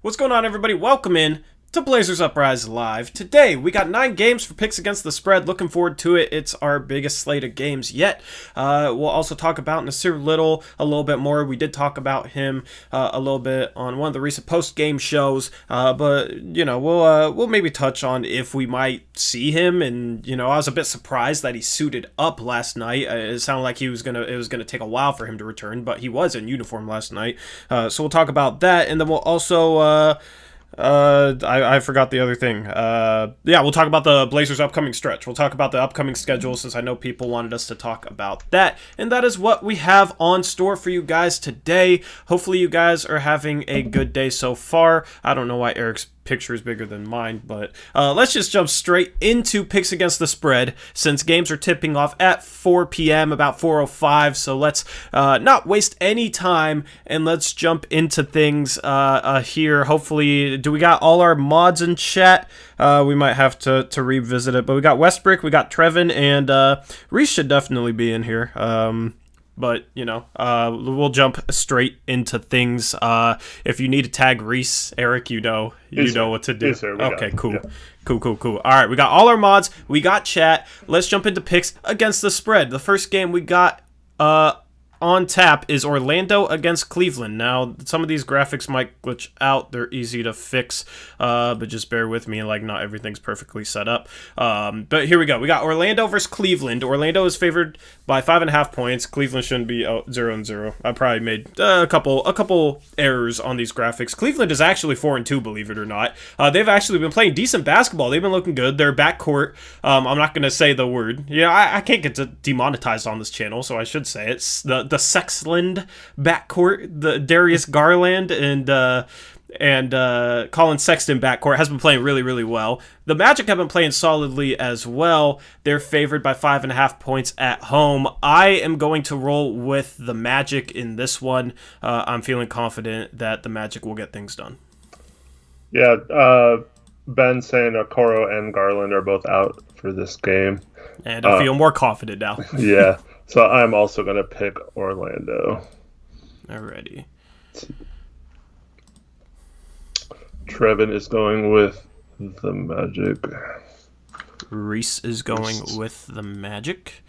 What's going on, everybody? Welcome in to Blazers Uprise Live. Today, we got 9 games for picks against the spread. Looking forward to it. It's our biggest slate of games yet. We'll also talk about Nasir Little a little bit more. We did talk about him a little bit on one of the recent post-game shows, but, we'll maybe touch on if we might see him. And, I was a bit surprised that he suited up last night. It sounded like it was gonna take a while for him to return, but he was in uniform last night. So we'll talk about that, and then we'll also... I forgot the other thing. We'll talk about the Blazers' upcoming stretch. We'll talk about the upcoming schedule since I know people wanted us to talk about that. And that is what we have on store for you guys today. Hopefully you guys are having a good day so far. I don't know why Eric's picture is bigger than mine, but let's just jump straight into picks against the spread since games are tipping off at 4 p.m. about 4:05. So let's not waste any time and let's jump into things here. Hopefully, do we got all our mods in chat? We might have to revisit it, but we got Westbrick, we got Trevin, and Reese should definitely be in here. But, we'll jump straight into things. If you need to tag Reese, Eric, you know what to do. Yes, sir, okay, cool. Yeah. Cool. All right, we got all our mods. We got chat. Let's jump into picks against the spread. The first game we got on tap is Orlando against Cleveland. Now, some of these graphics might glitch out. They're easy to fix, but just bear with me. Not everything's perfectly set up. But here we go. We got Orlando versus Cleveland. Orlando is favored by 5.5 points. Cleveland shouldn't be 0-0. I probably made a couple errors on these graphics. Cleveland is actually 4-2, believe it or not. They've actually been playing decent basketball. They've been looking good. Their backcourt, I'm not going to say the word. I can't get demonetized on this channel, so I should say it's the Sexland backcourt, the Darius Garland and Colin Sexton backcourt has been playing really, really well. The Magic have been playing solidly as well. They're favored by 5.5 points at home. I am going to roll with the Magic in this one. I'm feeling confident that the Magic will get things done. Yeah, Ben saying Okoro and Garland are both out for this game. And I feel more confident now. Yeah. So I'm also going to pick Orlando. Alrighty. Trevin is going with the Magic. Reese is going with the Magic.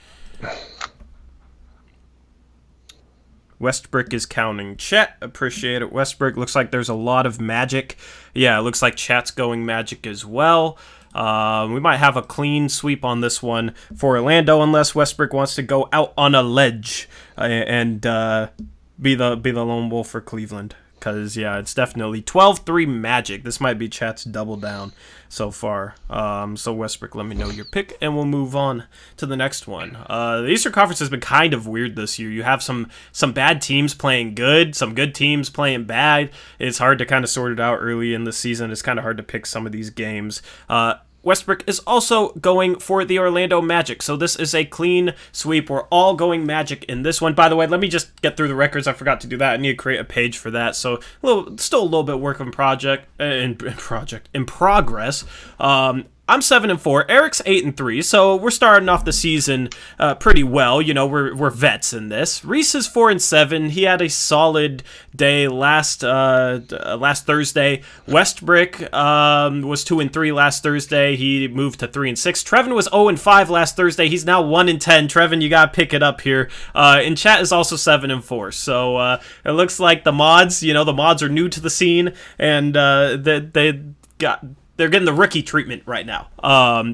Westbrick is counting chat. Appreciate it, Westbrick. Looks like there's a lot of Magic. Yeah, it looks like chat's going Magic as well. We might have a clean sweep on this one for Orlando unless Westbrick wants to go out on a ledge and be the lone wolf for Cleveland. Because, it's definitely 12-3 Magic. This might be chat's double down so far. So, Westbrook, let me know your pick, and we'll move on to the next one. The Eastern Conference has been kind of weird this year. You have some bad teams playing good, some good teams playing bad. It's hard to kind of sort it out early in the season. It's kind of hard to pick some of these games. Westbrook is also going for the Orlando Magic, so this is a clean sweep. We're all going Magic in this one. By the way, let me just get through the records. I forgot to do that. I need to create a page for that, so still a little bit work in progress. I'm 7-4. Eric's 8-3. So we're starting off the season pretty well. We're vets in this. Reese is 4-7. He had a solid day last Thursday. Westbrick was 2-3 last Thursday. He moved to 3-6. Trevin was 0-5 last Thursday. He's now 1-10. Trevin, you gotta pick it up here. And chat is also 7-4. So it looks like the mods. The mods are new to the scene, and they're getting the rookie treatment right now.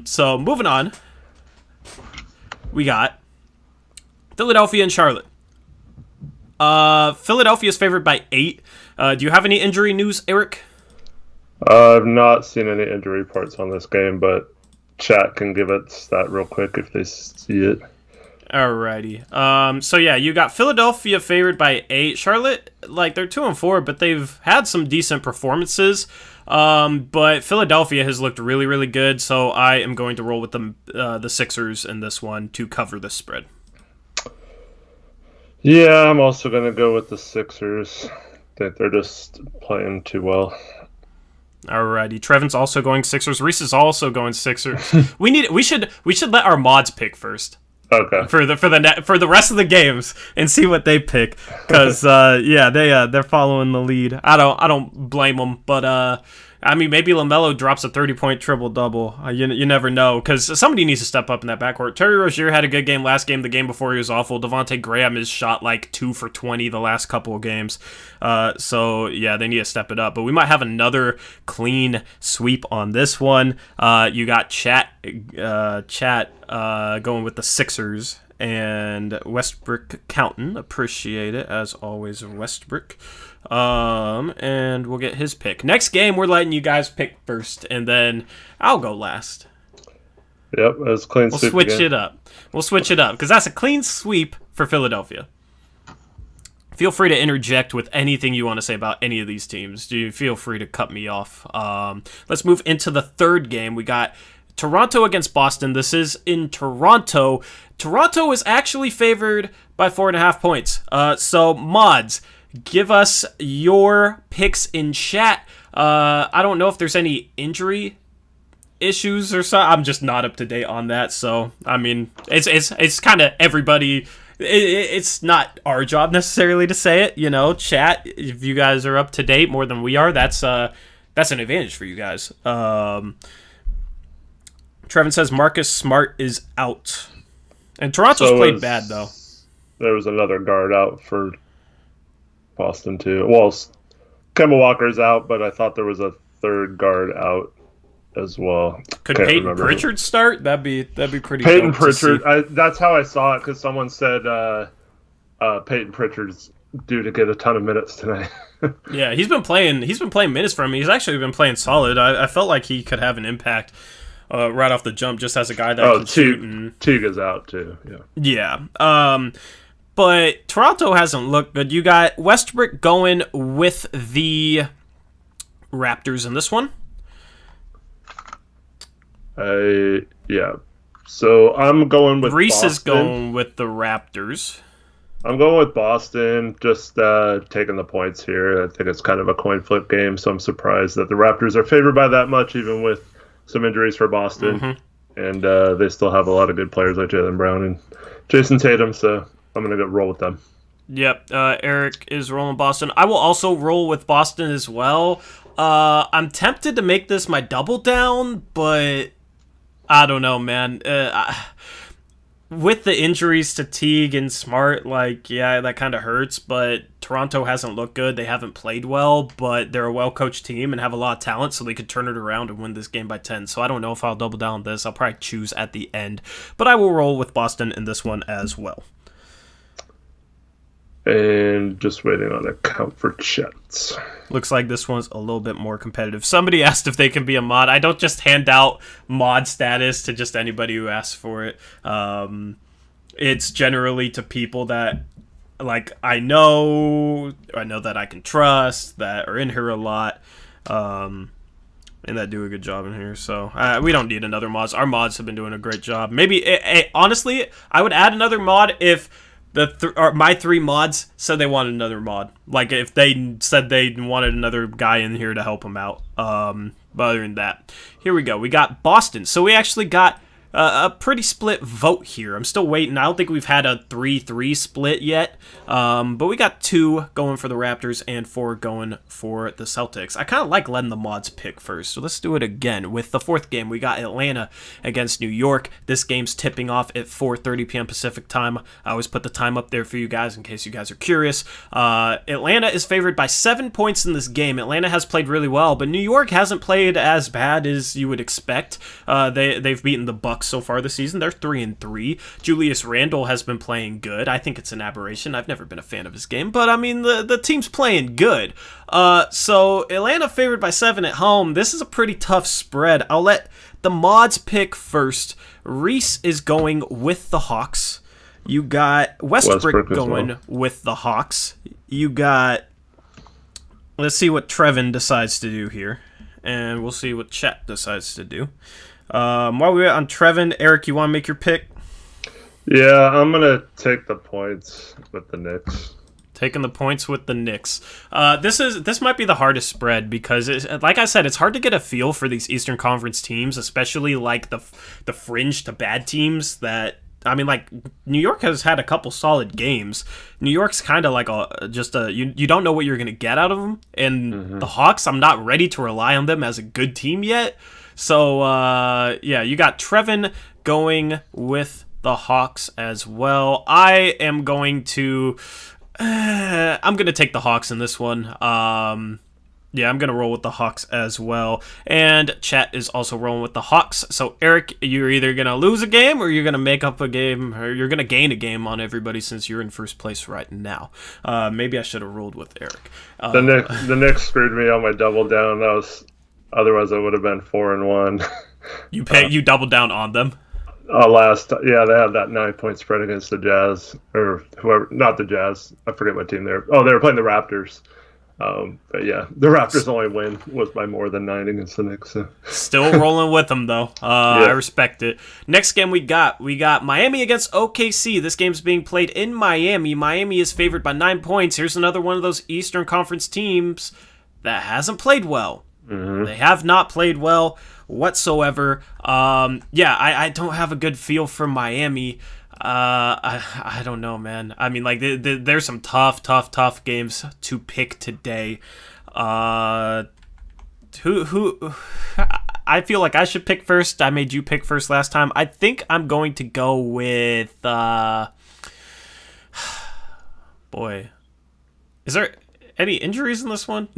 So moving on, we got Philadelphia and Charlotte. Philadelphia is favored by 8. Do you have any injury news, Eric? I've not seen any injury reports on this game, but chat can give us that real quick if they see it. Alrighty. So you got Philadelphia favored by 8. Charlotte, they're 2-4, but they've had some decent performances. But Philadelphia has looked really, really good, so I am going to roll with the Sixers in this one to cover the spread. Yeah, I'm also going to go with the Sixers. I think they're just playing too well. Alrighty, Trevin's also going Sixers. Reese is also going Sixers. we should let our mods pick first. Okay. for the rest of the games and see what they pick, because they're following the lead. I don't blame them, but I mean, maybe LaMelo drops a 30-point triple-double. You never know, because somebody needs to step up in that backcourt. Terry Rozier had a good game last game. The game before, he was awful. Devontae Graham has shot like 2 for 20 the last couple of games. So, yeah, they need to step it up. But we might have another clean sweep on this one. You got Chat going with the Sixers. And Westbrook counting. Appreciate it, as always, Westbrook. And we'll get his pick. Next game, we're letting you guys pick first, and then I'll go last. Yep, that's clean sweep. We'll switch it up, because that's a clean sweep for Philadelphia. Feel free to interject with anything you want to say about any of these teams. Do you feel free to cut me off? Let's move into the third game. We got Toronto against Boston. This is in Toronto. Toronto is actually favored by 4.5 points. So, mods, give us your picks in chat. I don't know if there's any injury issues or so. I'm just not up to date on that. So, I mean, it's kind of everybody. It's not our job necessarily to say it. Chat. If you guys are up to date more than we are, that's an advantage for you guys. Trevin says Marcus Smart is out. And Toronto's played bad, though. There was another guard out for Boston, too. Well, Kemba Walker's out, but I thought there was a third guard out as well. Could Peyton Pritchard start? That'd be pretty Peyton Pritchard. That's how I saw it, because someone said Peyton Pritchard's due to get a ton of minutes tonight. Yeah, he's been playing minutes for me. He's actually been playing solid. I felt like he could have an impact right off the jump, just as a guy that can shoot. Tiga's out too. Yeah. But Toronto hasn't looked good. You got Westbrook going with the Raptors in this one. Yeah. So I'm going with Reese Boston. Is going with the Raptors. I'm going with Boston, just taking the points here. I think it's kind of a coin flip game, so I'm surprised that the Raptors are favored by that much, even with some injuries for Boston. Mm-hmm. And they still have a lot of good players like Jaylen Brown and Jason Tatum, so I'm going to go roll with them. Yep, Eric is rolling Boston. I will also roll with Boston as well. I'm tempted to make this my double down, but I don't know, man. With the injuries to Teague and Smart, that kind of hurts, but Toronto hasn't looked good. They haven't played well, but they're a well-coached team and have a lot of talent, so they could turn it around and win this game by 10. So I don't know if I'll double down on this. I'll probably choose at the end, but I will roll with Boston in this one as well. And just waiting on a count for chats. Looks like this one's a little bit more competitive. Somebody asked if they can be a mod. I don't just hand out mod status to just anybody who asks for it. It's generally to people that I know that I can trust, that are in here a lot, and that do a good job in here. So we don't need another mods. Our mods have been doing a great job. Maybe, honestly, I would add another mod if my 3 mods said they wanted another mod. If they said they wanted another guy in here to help them out. But other than that, here we go. We got Boston. So we actually got a pretty split vote here. I'm still waiting. I don't think we've had a 3-3 split yet. But we got 2 going for the Raptors and 4 going for the Celtics. I kind of like letting the mods pick first. So let's do it again. With the 4th game, we got Atlanta against New York. This game's tipping off at 4:30 p.m. Pacific time. I always put the time up there for you guys in case you guys are curious. Atlanta is favored by 7 points in this game. Atlanta has played really well, but New York hasn't played as bad as you would expect. They've beaten the Bucks so far this season. They're 3-3. Julius Randle has been playing good. I think it's an aberration. I've never been a fan of his game, but I mean the team's playing good. So Atlanta favored by 7 at home. This is a pretty tough spread. I'll let the mods pick first. Reese is going with the Hawks. You got Westbrook going with the Hawks. You got, let's see what Trevin decides to do here, and we'll see what chat decides to do. While we're on Trevin, Eric, you want to make your pick? Yeah, I'm going to take the points with the Knicks. Taking the points with the Knicks. This might be the hardest spread because, like I said, it's hard to get a feel for these Eastern Conference teams, especially the fringe to bad teams that I mean, like, New York has had a couple solid games. New York's kind of like you don't know what you're going to get out of them. And the Hawks, I'm not ready to rely on them as a good team yet. So, yeah, you got Trevin going with the Hawks as well. I am going to... I'm going to take the Hawks in this one. Yeah, I'm going to roll with the Hawks as well. And chat is also rolling with the Hawks. So, Eric, you're either going to lose a game or you're going to make up a game, or you're going to gain a game on everybody since you're in first place right now. Maybe I should have rolled with Eric. The Knicks screwed me on my double down. Otherwise, I would have been 4-1. You doubled down on them? They had that 9-point spread against the Jazz, or whoever, not the Jazz. I forget what team they were. Oh, they were playing the Raptors. But yeah, the Raptors' only win was by more than 9 against the Knicks. So. Still rolling with them, though. I respect it. Next game we got Miami against OKC. This game's being played in Miami. Miami is favored by 9 points. Here's another one of those Eastern Conference teams that hasn't played well. They have not played well whatsoever. I don't have a good feel for Miami. I don't know, man. I mean, like, there's some tough games to pick today. Who? I feel like I should pick first. I made you pick first last time. I think I'm going to go with. Boy, is there any injuries in this one?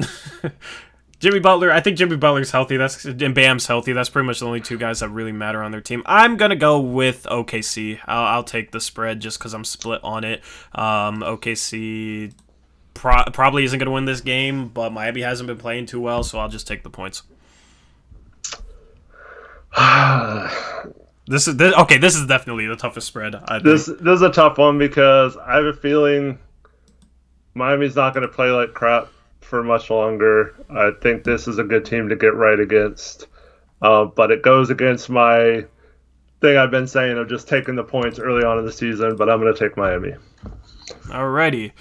Jimmy Butler, I think Jimmy Butler's healthy. And Bam's healthy. That's pretty much the only two guys that really matter on their team. I'm going to go with OKC. I'll take the spread just because I'm split on it. OKC probably isn't going to win this game, but Miami hasn't been playing too well, so I'll just take the points. This is definitely the toughest spread. This is a tough one because I have a feeling Miami's not going to play like crap for much longer. I think this is a good team to get right against, but it goes against my thing I've been saying of just taking the points early on in the season, but I'm going to take Miami. Alrighty.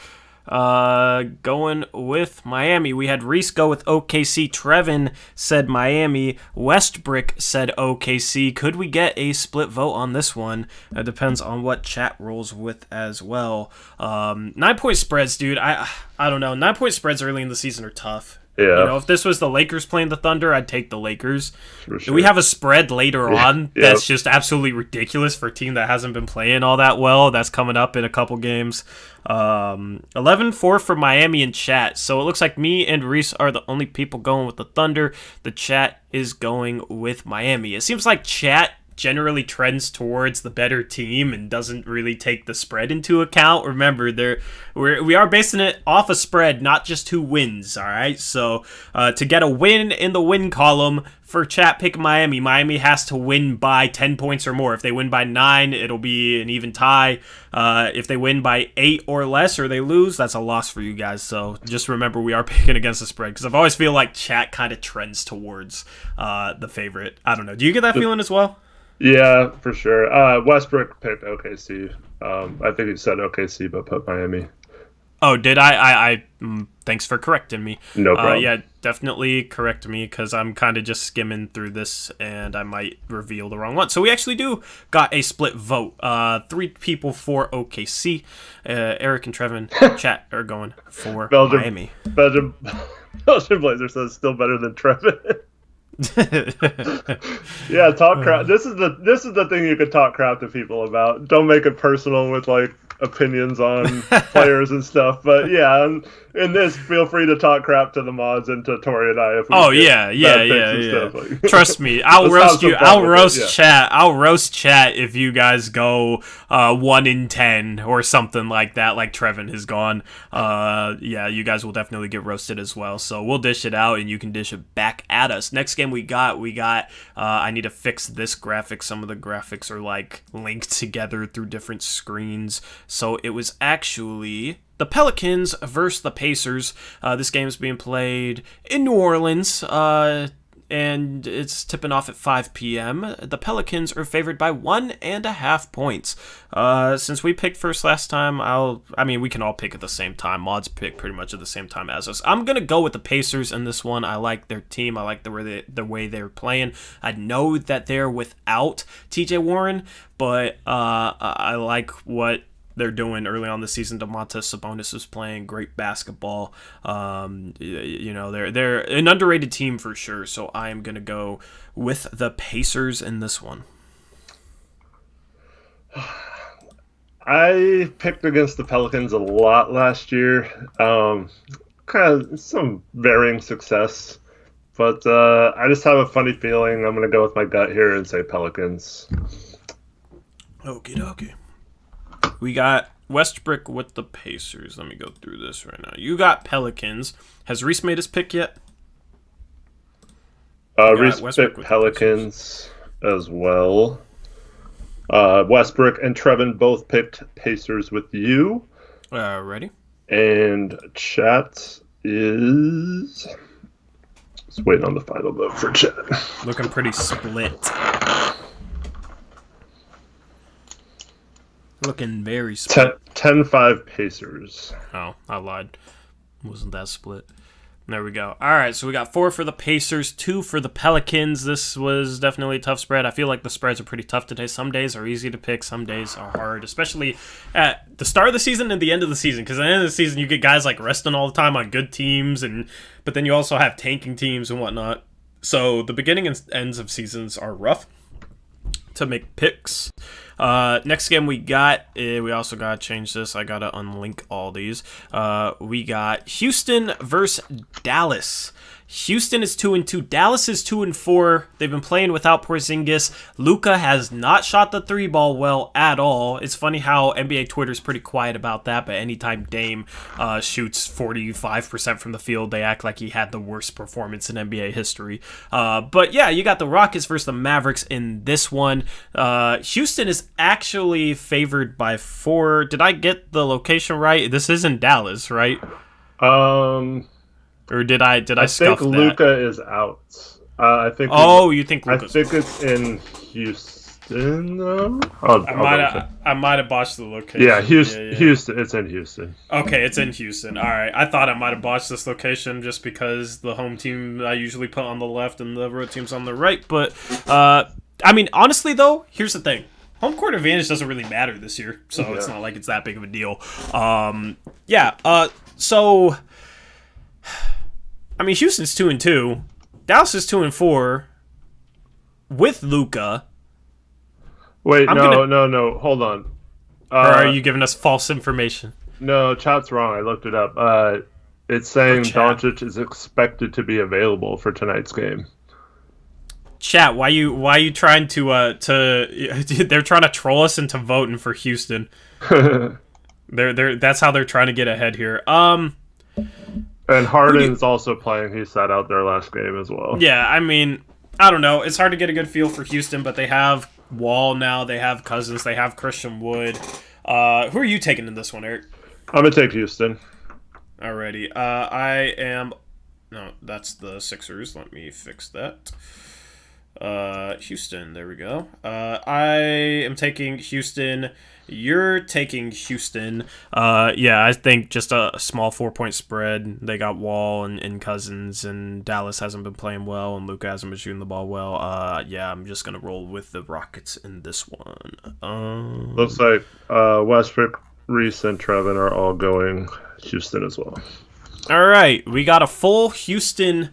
Going with Miami. We had Reese go with OKC. Trevin said Miami. Westbrook said OKC. Could we get a split vote on this one? It depends on what chat rolls with as well. 9-point spreads, dude. I don't know. 9-point spreads early in the season are tough. Yeah. You know, if this was the Lakers playing the Thunder, I'd take the Lakers. For sure. We have a spread later on that's just absolutely ridiculous for a team that hasn't been playing all that well. That's coming up in a couple games. 11-4 for Miami in chat. So it looks like me and Reese are the only people going with the Thunder. The chat is going with Miami. It seems like chat generally trends towards the better team and doesn't really take the spread into account. Remember, we are basing it off a spread, not just who wins, all right? So to get a win in the win column for chat, pick Miami. Miami has to win by 10 points or more. If they win by 9, it'll be an even tie. If they win by 8 or less or they lose, that's a loss for you guys. So just remember, we are picking against the spread because I've always feel like chat kind of trends towards the favorite. I don't know. Do you get that feeling as well? Yeah, for sure. Westbrook picked OKC. I think he said OKC, but put Miami. Oh, did I thanks for correcting me. No problem. Yeah, definitely correct me because I'm kind of just skimming through this and I might reveal the wrong one. So we actually do got a split vote. 3 people for OKC. Eric and Trevin chat are going for Miami. Belgium Blazer says still better than Trevin. Yeah, talk crap. This is the thing you could talk crap to people about. Don't make it personal with like opinions on players and stuff. But yeah, in this, feel free to talk crap to the mods and to Tori and I. If we yeah. Stuff. Trust me, I'll roast you. I'll roast chat. I'll roast chat if you guys go 1-10 or something like that. Like Trevin has gone. Yeah, you guys will definitely get roasted as well. So we'll dish it out and you can dish it back at us. Next game we got. I need to fix this graphic. Some of the graphics are like linked together through different screens. So it was actually the Pelicans versus the Pacers. This game is being played in New Orleans. and it's tipping off at 5 p.m. The Pelicans are favored by 1.5 points. Since we picked first last time, we can all pick at the same time. Mods pick pretty much at the same time as us. I'm going to go with the Pacers in this one. I like their team. I like the way they're playing. I know that they're without TJ Warren, but I like what they're doing early on the season. Domantas Sabonis is playing great basketball. They're an underrated team for sure. So I am going to go with the Pacers in this one. I picked against the Pelicans a lot last year. Kind of some varying success. But I just have a funny feeling. I'm going to go with my gut here and say Pelicans. Okie dokie. We got Westbrook with the Pacers. Let me go through this right now. You got Pelicans. Has Reese made his pick yet? Reese picked Pelicans as well. Westbrook and Trevin both picked Pacers with you. Ready? And chat is... Just waiting on the final vote for chat. Looking pretty split. Looking very split. 10-5 Pacers. Oh, I lied. Wasn't that split. There we go. All right, so we got 4 for the Pacers, 2 for the Pelicans. This was definitely a tough spread. I feel like the spreads are pretty tough today. Some days are easy to pick. Some days are hard, especially at the start of the season and the end of the season. Because at the end of the season, you get guys like resting all the time on good teams, but then you also have tanking teams and whatnot. So the beginning and ends of seasons are rough to make picks. Next game we got, we also got to change this. I got to unlink all these. We got Houston versus Dallas. Houston is 2-2. Dallas is 2-4. They've been playing without Porzingis. Luka has not shot the 3-ball well at all. It's funny how NBA Twitter is pretty quiet about that, but anytime Dame shoots 45% from the field, they act like he had the worst performance in NBA history. But yeah, you got the Rockets versus the Mavericks in this one. Houston is actually favored by 4. Did I get the location right? This is in Dallas, right? Or did I scuff that? I think Luka is out. I think. Oh, you think Luka's I think it's in Houston, though. I might have botched the location. Yeah, Houston. Houston. It's in Houston. Okay, it's in Houston. All right. I thought I might have botched this location just because the home team I usually put on the left and the road team's on the right. But honestly though, here's the thing. Home court advantage doesn't really matter this year, so It's not like it's that big of a deal. So. Houston's 2-2. Dallas is 2-4 with Luka. Wait, no. Hold on. Or are you giving us false information? No, chat's wrong. I looked it up. It's saying Doncic is expected to be available for tonight's game. Chat, why you trying to they're trying to troll us into voting for Houston. That's how they're trying to get ahead here. And Harden's also playing. He sat out their last game as well. Yeah, I don't know. It's hard to get a good feel for Houston, but they have Wall now. They have Cousins. They have Christian Wood. Who are you taking in this one, Eric? I'm going to take Houston. Alrighty. I am... No, that's the Sixers. Let me fix that. Houston. There we go. I am taking Houston. You're taking Houston. I think just a small 4-point spread. They got Wall and Cousins, and Dallas hasn't been playing well, and Luka hasn't been shooting the ball well. I'm just going to roll with the Rockets in this one. Looks like Westbrook, Reese, and Trevin are all going Houston as well. All right. We got a full Houston...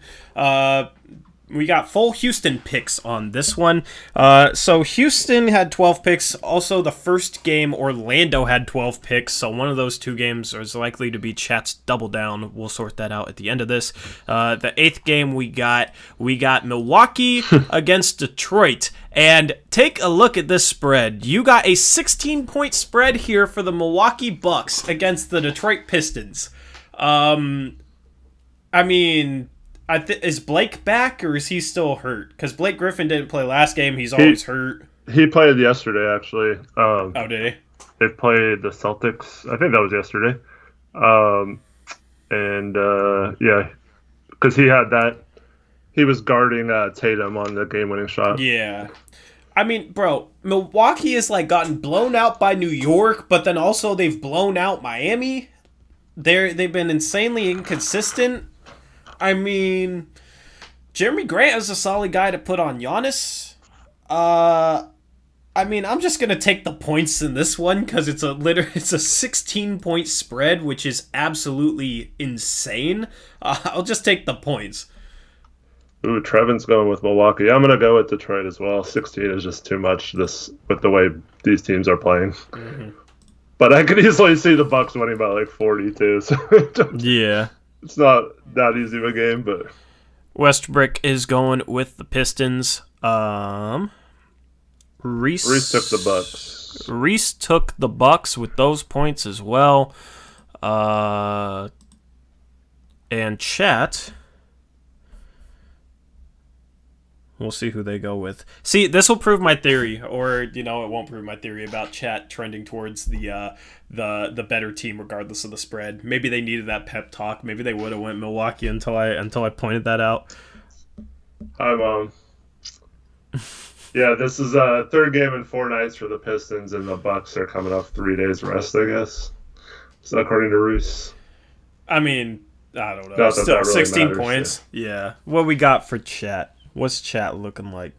We got full Houston picks on this one. So Houston had 12 picks. Also, the first game, Orlando had 12 picks. So one of those two games is likely to be chat's double down. We'll sort that out at the end of this. The 8th game we got Milwaukee against Detroit. And take a look at this spread. You got a 16-point spread here for the Milwaukee Bucks against the Detroit Pistons. Is Blake back or is he still hurt? Because Blake Griffin didn't play last game. He's always hurt. He played yesterday, actually. Did he? They played the Celtics. I think that was yesterday. Because he had that he was guarding Tatum on the game-winning shot. Yeah. I mean, bro, Milwaukee has like gotten blown out by New York, but then also they've blown out Miami. They've been insanely inconsistent. I mean, Jeremy Grant is a solid guy to put on Giannis. I mean, I'm just gonna take the points in this one because it's a 16-point spread, which is absolutely insane. I'll just take the points. Ooh, Trevin's going with Milwaukee. I'm gonna go with Detroit as well. 16 is just too much with the way these teams are playing. Mm-hmm. But I could easily see the Bucks winning by like 42. So yeah, it's not that easy of a game. But Westbrook is going with the Pistons. Reese took the Bucks. Reese took the Bucks with those points as well. And Chat. We'll see who they go with. See, this will prove my theory, or it won't prove my theory about Chat trending towards the better team regardless of the spread. Maybe they needed that pep talk. Maybe they would have went Milwaukee until I pointed that out. Hi, Mom. Yeah, this is a third game in 4 nights for the Pistons, and the Bucks are coming off 3 days rest, I guess. So according to Reese. I mean, I don't know. Still, really 16 matters, points. Yeah. What we got for Chat? What's Chat looking like?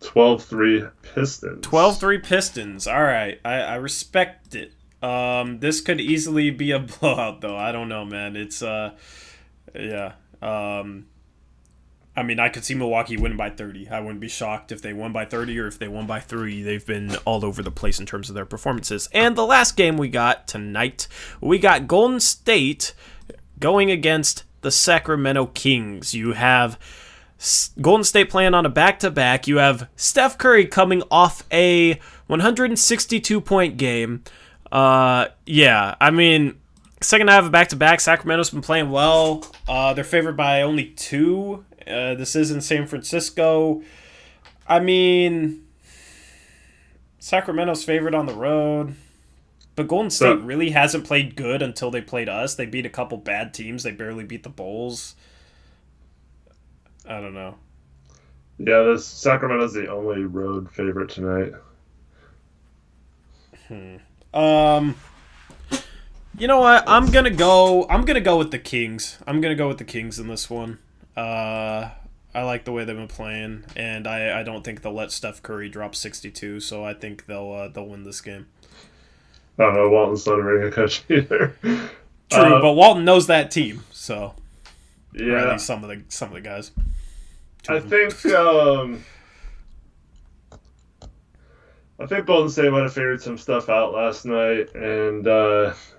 12-3 Pistons. 12-3 Pistons. All right. I respect it. This could easily be a blowout, though. I don't know, man. It's, yeah. I mean, I could see Milwaukee winning by 30. I wouldn't be shocked if they won by 30 or if they won by 3. They've been all over the place in terms of their performances. And the last game we got tonight, we got Golden State going against the Sacramento Kings. You have Golden State playing on a back-to-back. You have Steph Curry coming off a 162-point game. Yeah, I mean, second half of back-to-back, Sacramento's been playing well. They're favored by only 2. This is in San Francisco. I mean, Sacramento's favored on the road. But Golden State really hasn't played good until they played us. They beat a couple bad teams. They barely beat the Bulls. I don't know. Yeah, Sacramento's the only road favorite tonight. You know what? I'm gonna go with the Kings. I'm gonna go with the Kings in this one. I like the way they've been playing, and I don't think they'll let Steph Curry drop 62. So I think they'll win this game. I don't know. Walton's not a very good coach either. True, but Walton knows that team, so yeah. Or at least some of the guys. I think Golden State might have figured some stuff out last night and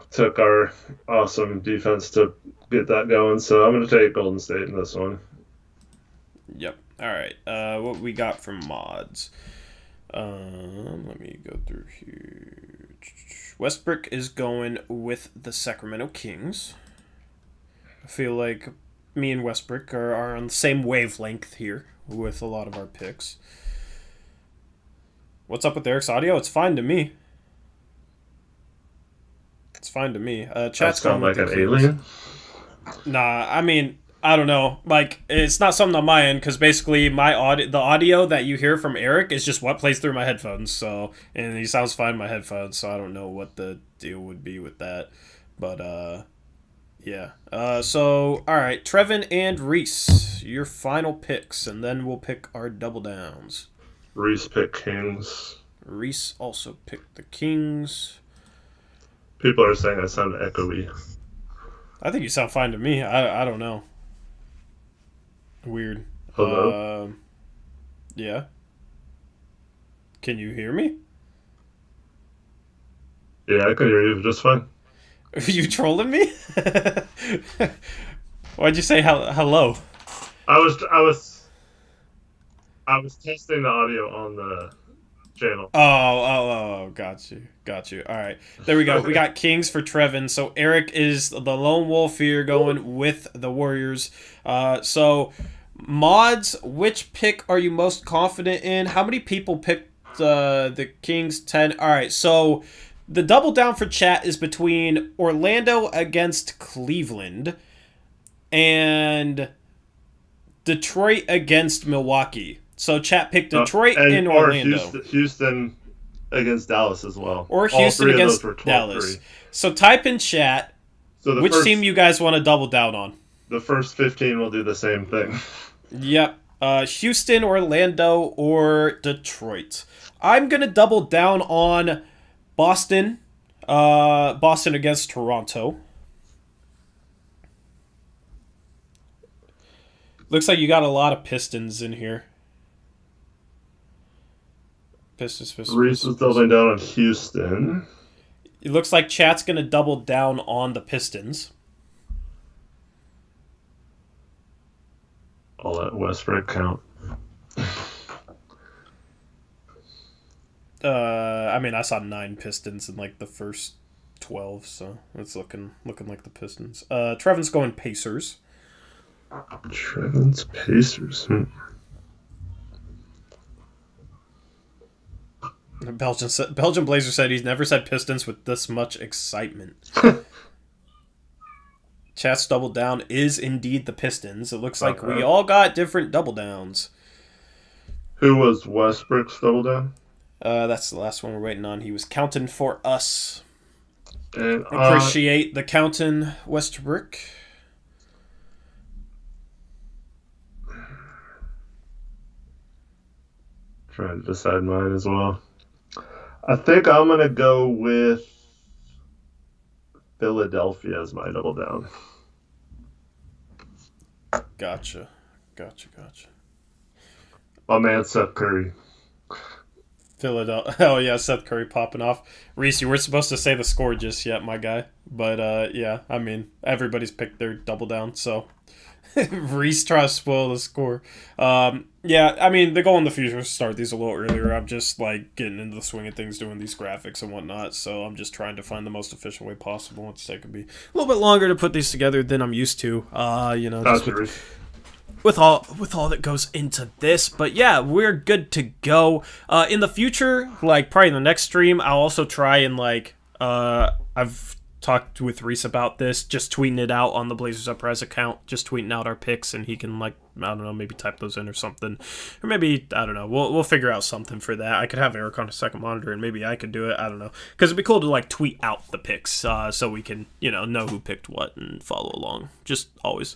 took our awesome defense to get that going. So I'm going to take Golden State in this one. Yep. All right. What we got from mods? Let me go through here. Westbrook is going with the Sacramento Kings. I feel like me and Westbrook are on the same wavelength here with a lot of our picks. What's up with Eric's audio? It's fine to me. It's fine to me. Chat's going like an alien? Nah, I mean, I don't know. Like, it's not something on my end because basically the audio that you hear from Eric is just what plays through my headphones. So, and he sounds fine in my headphones. So I don't know what the deal would be with that. But yeah. So all right, Trevin and Reese, your final picks, and then we'll pick our double downs. Reese picked Kings. Reese also picked the Kings. People are saying I sound echoey. I think you sound fine to me. I don't know. Weird. Hello? Yeah. Can you hear me? Yeah, I can hear you just fine. Are you trolling me? Why'd you say hello? I was testing the audio on the channel. Oh, got you. All right, there we go. We got Kings for Trevin. So Eric is the lone wolf here, going with the Warriors. So mods, which pick are you most confident in? How many people picked the Kings? 10. All right, so the double down for chat is between Orlando against Cleveland and Detroit against Milwaukee. So chat picked Detroit in or Orlando. Houston against Dallas as well. Or Houston against Dallas. So type in chat which team you guys want to double down on. The first 15 will do the same thing. Yep. Houston, Orlando, or Detroit. I'm going to double down on Boston. Boston against Toronto. Looks like you got a lot of Pistons in here. Pistons. Reese is doubling down on Houston. It looks like chat's going to double down on the Pistons. I'll let Westbrook count. I saw 9 Pistons in like the first 12, so it's looking like the Pistons. Trevin's going Pacers. Trevin's Pacers. Belgian Blazer said he's never said Pistons with this much excitement. Chat's double down is indeed the Pistons. It looks like we all got different double downs. Who was Westbrook's double down? That's the last one we're waiting on. He was counting for us. And appreciate the counting, Westbrook. Trying to decide mine as well. I think I'm going to go with Philadelphia as my double down. Gotcha. My man Seth Curry. Philadelphia. Oh, yeah, Seth Curry popping off. Reese, you weren't supposed to say the score just yet, my guy. But, yeah, everybody's picked their double down, so Reese tries to spoil the score. The goal in the future is to start these a little earlier. I'm just, getting into the swing of things, doing these graphics and whatnot, so I'm just trying to find the most efficient way possible. It's taking me a little bit longer to put these together than I'm used to, with all that goes into this. But yeah, we're good to go. In the future, probably in the next stream, I'll also try and I've talked with Reese about this, just tweeting it out on the Blazers Uprise account, just tweeting out our picks, and he can maybe type those in or something, or maybe we'll figure out something for that. I could have Eric on a second monitor, and maybe I could do it. I don't know, because it'd be cool to tweet out the picks, so we can know who picked what and follow along. It's always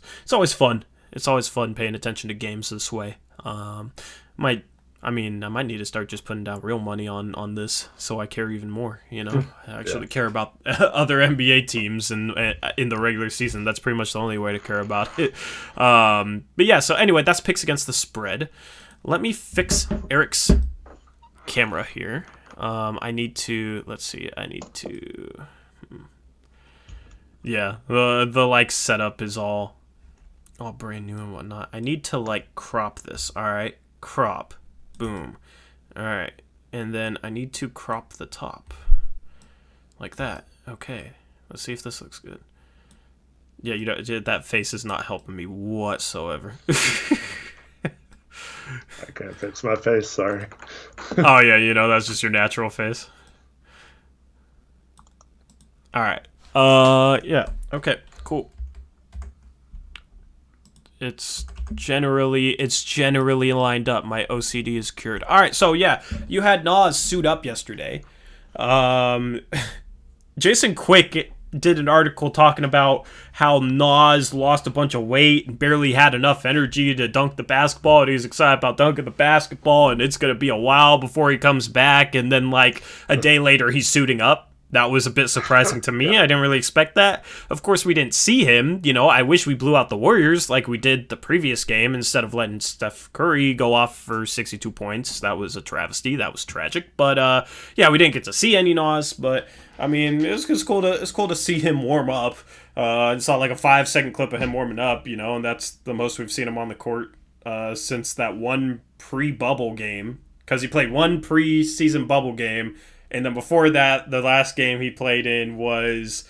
fun. It's always fun paying attention to games this way. I might need to start just putting down real money on this, so I care even more. I actually care about other NBA teams and in the regular season. That's pretty much the only way to care about it. But yeah, so anyway, that's picks against the spread. Let me fix Eric's camera here. Yeah, the setup is all brand new and whatnot. I need to crop this. All right, crop. Boom. Alright. And then I need to crop the top. Like that. Okay. Let's see if this looks good. Yeah, that face is not helping me whatsoever. I can't fix my face, sorry. Oh, yeah, that's just your natural face. Alright. Yeah. Okay, cool. It's generally lined up. My OCD is cured. All right, so yeah, you had Nas suit up yesterday. Jason Quick did an article talking about how Nas lost a bunch of weight and barely had enough energy to dunk the basketball, and he's excited about dunking the basketball, and it's going to be a while before he comes back, and then a day later he's suiting up. That was a bit surprising to me. I didn't really expect that. Of course, we didn't see him. I wish we blew out the Warriors like we did the previous game instead of letting Steph Curry go off for 62 points. That was a travesty. That was tragic. But, yeah, we didn't get to see any Nas. But, it's cool to see him warm up. It's not like a 5-second clip of him warming up, and that's the most we've seen him on the court since that one pre-bubble game. Because he played one preseason bubble game. And then before that, the last game he played in was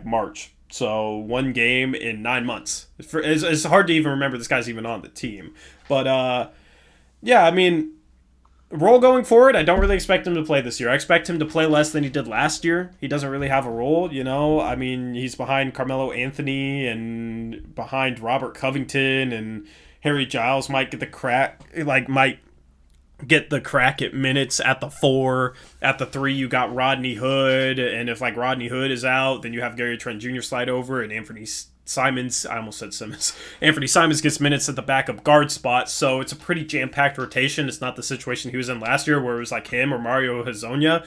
March. So one game in 9 months. It's hard to even remember this guy's even on the team. But, yeah, role going forward, I don't really expect him to play this year. I expect him to play less than he did last year. He doesn't really have a role, he's behind Carmelo Anthony and behind Robert Covington and Harry Giles might get the crack, might get the crack at minutes at the 4. At the 3, you got Rodney Hood, and if Rodney Hood is out, then you have Gary Trent Jr. slide over, and Anthony Simons, I almost said Simmons. Anthony Simons gets minutes at the backup guard spot, so it's a pretty jam-packed rotation. It's not the situation he was in last year where it was him or Mario Hezonja.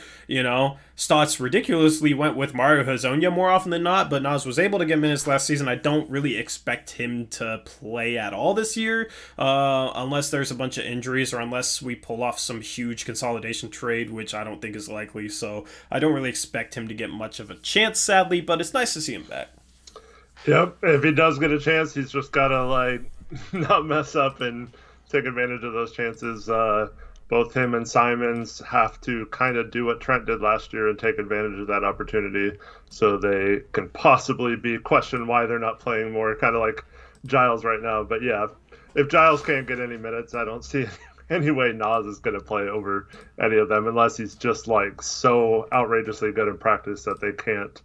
Stotts ridiculously went with Mario Hezonja more often than not, but Nas was able to get minutes last season. I don't really expect him to play at all this year, unless there's a bunch of injuries or unless we pull off some huge consolidation trade, which I don't think is likely. So I don't really expect him to get much of a chance, sadly, but it's nice to see him back. Yep, if he does get a chance, he's just got to, not mess up and take advantage of those chances. Both him and Simons have to kind of do what Trent did last year and take advantage of that opportunity so they can possibly be questioned why they're not playing more, kind of like Giles right now. But, yeah, if Giles can't get any minutes, I don't see any way Nas is going to play over any of them unless he's just, so outrageously good in practice that they can't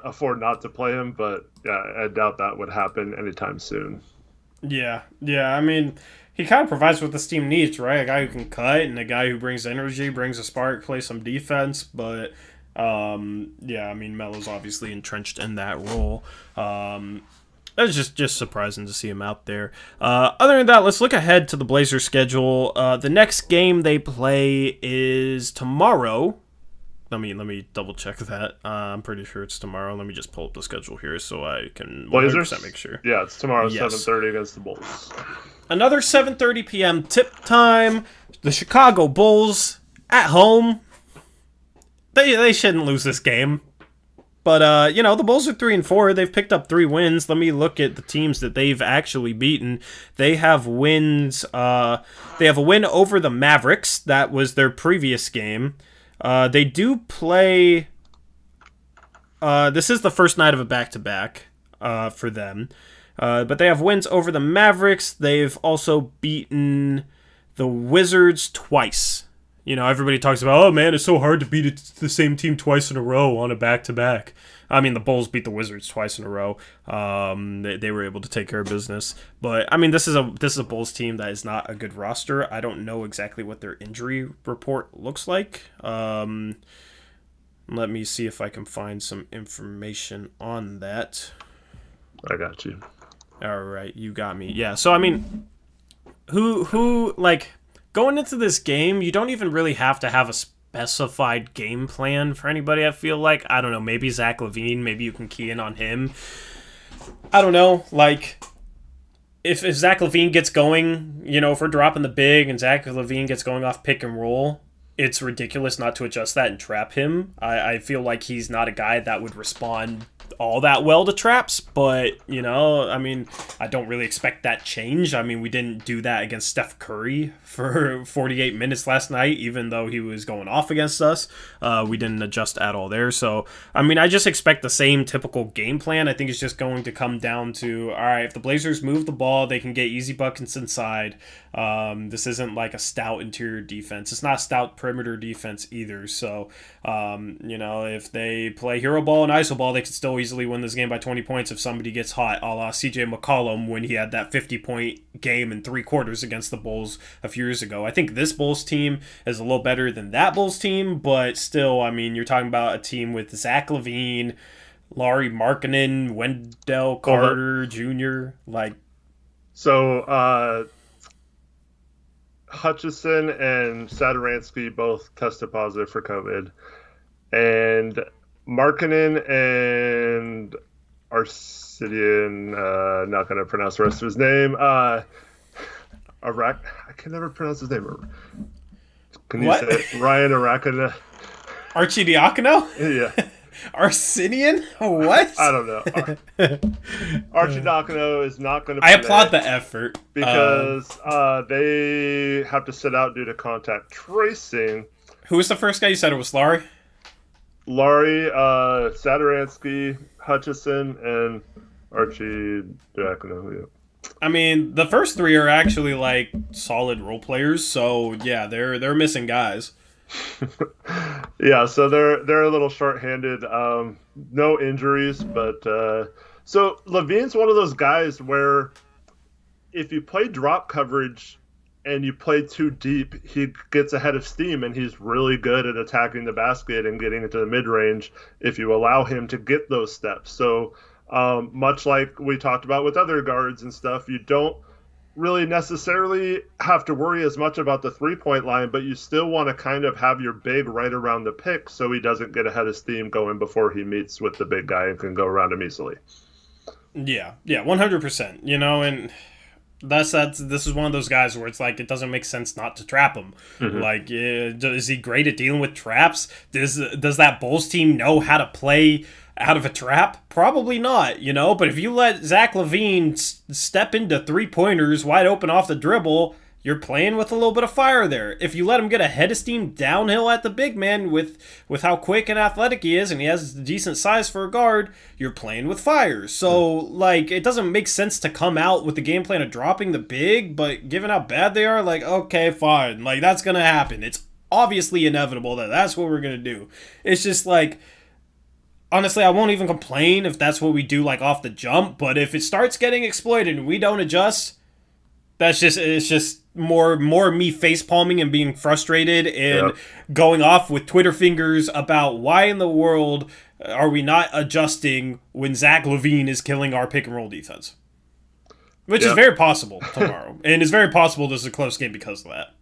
afford not to play him, but yeah, I doubt that would happen anytime soon. Yeah. I mean, he kind of provides what this team needs, right? A guy who can cut and a guy who brings energy, brings a spark, plays some defense. But, Melo's obviously entrenched in that role. It's just surprising to see him out there. Other than that, let's look ahead to the Blazers' schedule. The next game they play is tomorrow. Let me double check that. I'm pretty sure it's tomorrow. Let me just pull up the schedule here so I can 100% make sure. Yeah, it's tomorrow, yes. 7:30 against the Bulls. Another 7:30 p.m. tip time. The Chicago Bulls at home. They shouldn't lose this game. But, the Bulls are 3-4. They've picked up 3 wins. Let me look at the teams that they've actually beaten. They have wins. They have a win over the Mavericks. That was their previous game. They do play. This is the first night of a back-to-back for them. But they have wins over the Mavericks. They've also beaten the Wizards twice. Everybody talks about, oh man, it's so hard to beat the same team twice in a row on a back-to-back. I mean, the Bulls beat the Wizards twice in a row. They were able to take care of business. But, I mean, this is a Bulls team that is not a good roster. I don't know exactly what their injury report looks like. Let me see if I can find some information on that. I got you. All right, you got me. Yeah, so, I mean, going into this game, you don't even really have to have a specified game plan for anybody, I feel like. I don't know, maybe Zach LaVine, maybe you can key in on him. I don't know, if Zach LaVine gets going, if we're dropping the big and Zach LaVine gets going off pick and roll, it's ridiculous not to adjust that and trap him. I feel like he's not a guy that would respond all that well to traps, but, I don't really expect that change. I mean, we didn't do that against Steph Curry for 48 minutes last night, even though he was going off against us. We didn't adjust at all there. So, I just expect the same typical game plan. I think it's just going to come down to, all right, if the Blazers move the ball, they can get easy buckets inside. This isn't like a stout interior defense. It's not a stout perimeter defense either. So, if they play hero ball and iso ball, they can still easily win this game by 20 points if somebody gets hot, a la CJ McCollum when he had that 50-point game in 3 quarters against the Bulls a few years ago. I think this Bulls team is a little better than that Bulls team, but still, you're talking about a team with Zach LaVine, Lauri Markkanen, Wendell Carter Jr. Hutchison and Satoransky both tested positive for COVID. And Markkanen and Arsidian, not going to pronounce the rest of his name. I can never pronounce his name. Can you say it? Ryan Arakana? Archidiakono? Yeah. Arsenian? What? I don't know. Archidiakono is not going to play. I applaud the effort. Because they have to sit out due to contact tracing. Who was the first guy you said it was? Lauri, Satoransky, Hutchison, and Archidiakono. Yeah. The first 3 are actually solid role players, so yeah, they're missing guys. Yeah, so they're a little short-handed. No injuries, but So Levine's one of those guys where if you play drop coverage and you play too deep, he gets ahead of steam, and he's really good at attacking the basket and getting into the mid range if you allow him to get those steps. So, much like we talked about with other guards and stuff, you don't really necessarily have to worry as much about the 3 point line, but you still want to kind of have your big right around the pick so he doesn't get ahead of steam going before he meets with the big guy and can go around him easily. Yeah, 100%. And this is one of those guys where it's like it doesn't make sense not to trap him. Mm-hmm. Like, is he great at dealing with traps? Does that Bulls team know how to play out of a trap? Probably not, But if you let Zach LaVine step into 3-pointers wide open off the dribble, you're playing with a little bit of fire there. If you let him get ahead of steam downhill at the big man with how quick and athletic he is, and he has decent size for a guard, you're playing with fire. So, it doesn't make sense to come out with the game plan of dropping the big, but given how bad they are, okay, fine. That's going to happen. It's obviously inevitable that's what we're going to do. It's just honestly, I won't even complain if that's what we do off the jump, but if it starts getting exploited and we don't adjust, it's just more me face palming and being frustrated and going off with Twitter fingers about why in the world are we not adjusting when Zach LaVine is killing our pick and roll defense, which is very possible tomorrow, and it's very possible this is a close game because of that.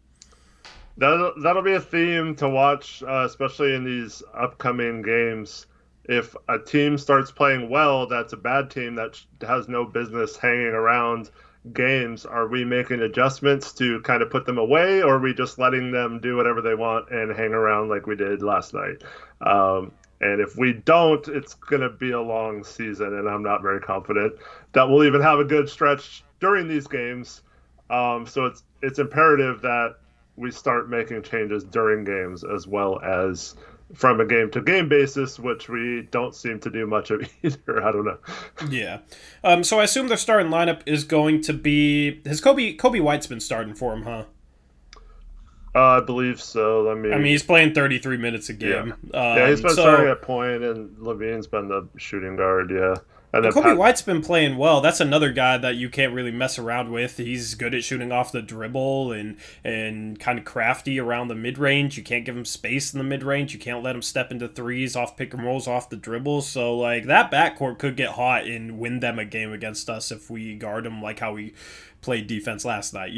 That'll be a theme to watch, especially in these upcoming games. If a team starts playing well, that's a bad team that has no business hanging around games. Are we making adjustments to kind of put them away, or are we just letting them do whatever they want and hang around like we did last night? And if we don't, it's going to be a long season, and I'm not very confident that we'll even have a good stretch during these games. So it's imperative that we start making changes during games as well as from a game-to-game basis, which we don't seem to do much of either. I don't know. Yeah. So I assume their starting lineup is going to be... Has Kobe White's been starting for him, huh? I believe so. I mean, he's playing 33 minutes a game. Yeah, he's been starting at point, and Levine's been the shooting guard, yeah. And then Kobe White's been playing well. That's another guy that you can't really mess around with. He's good at shooting off the dribble and kind of crafty around the mid-range. You can't give him space in the mid-range. You can't let him step into threes off pick and rolls off the dribble. So, that backcourt could get hot and win them a game against us if we guard them like how we played defense last night.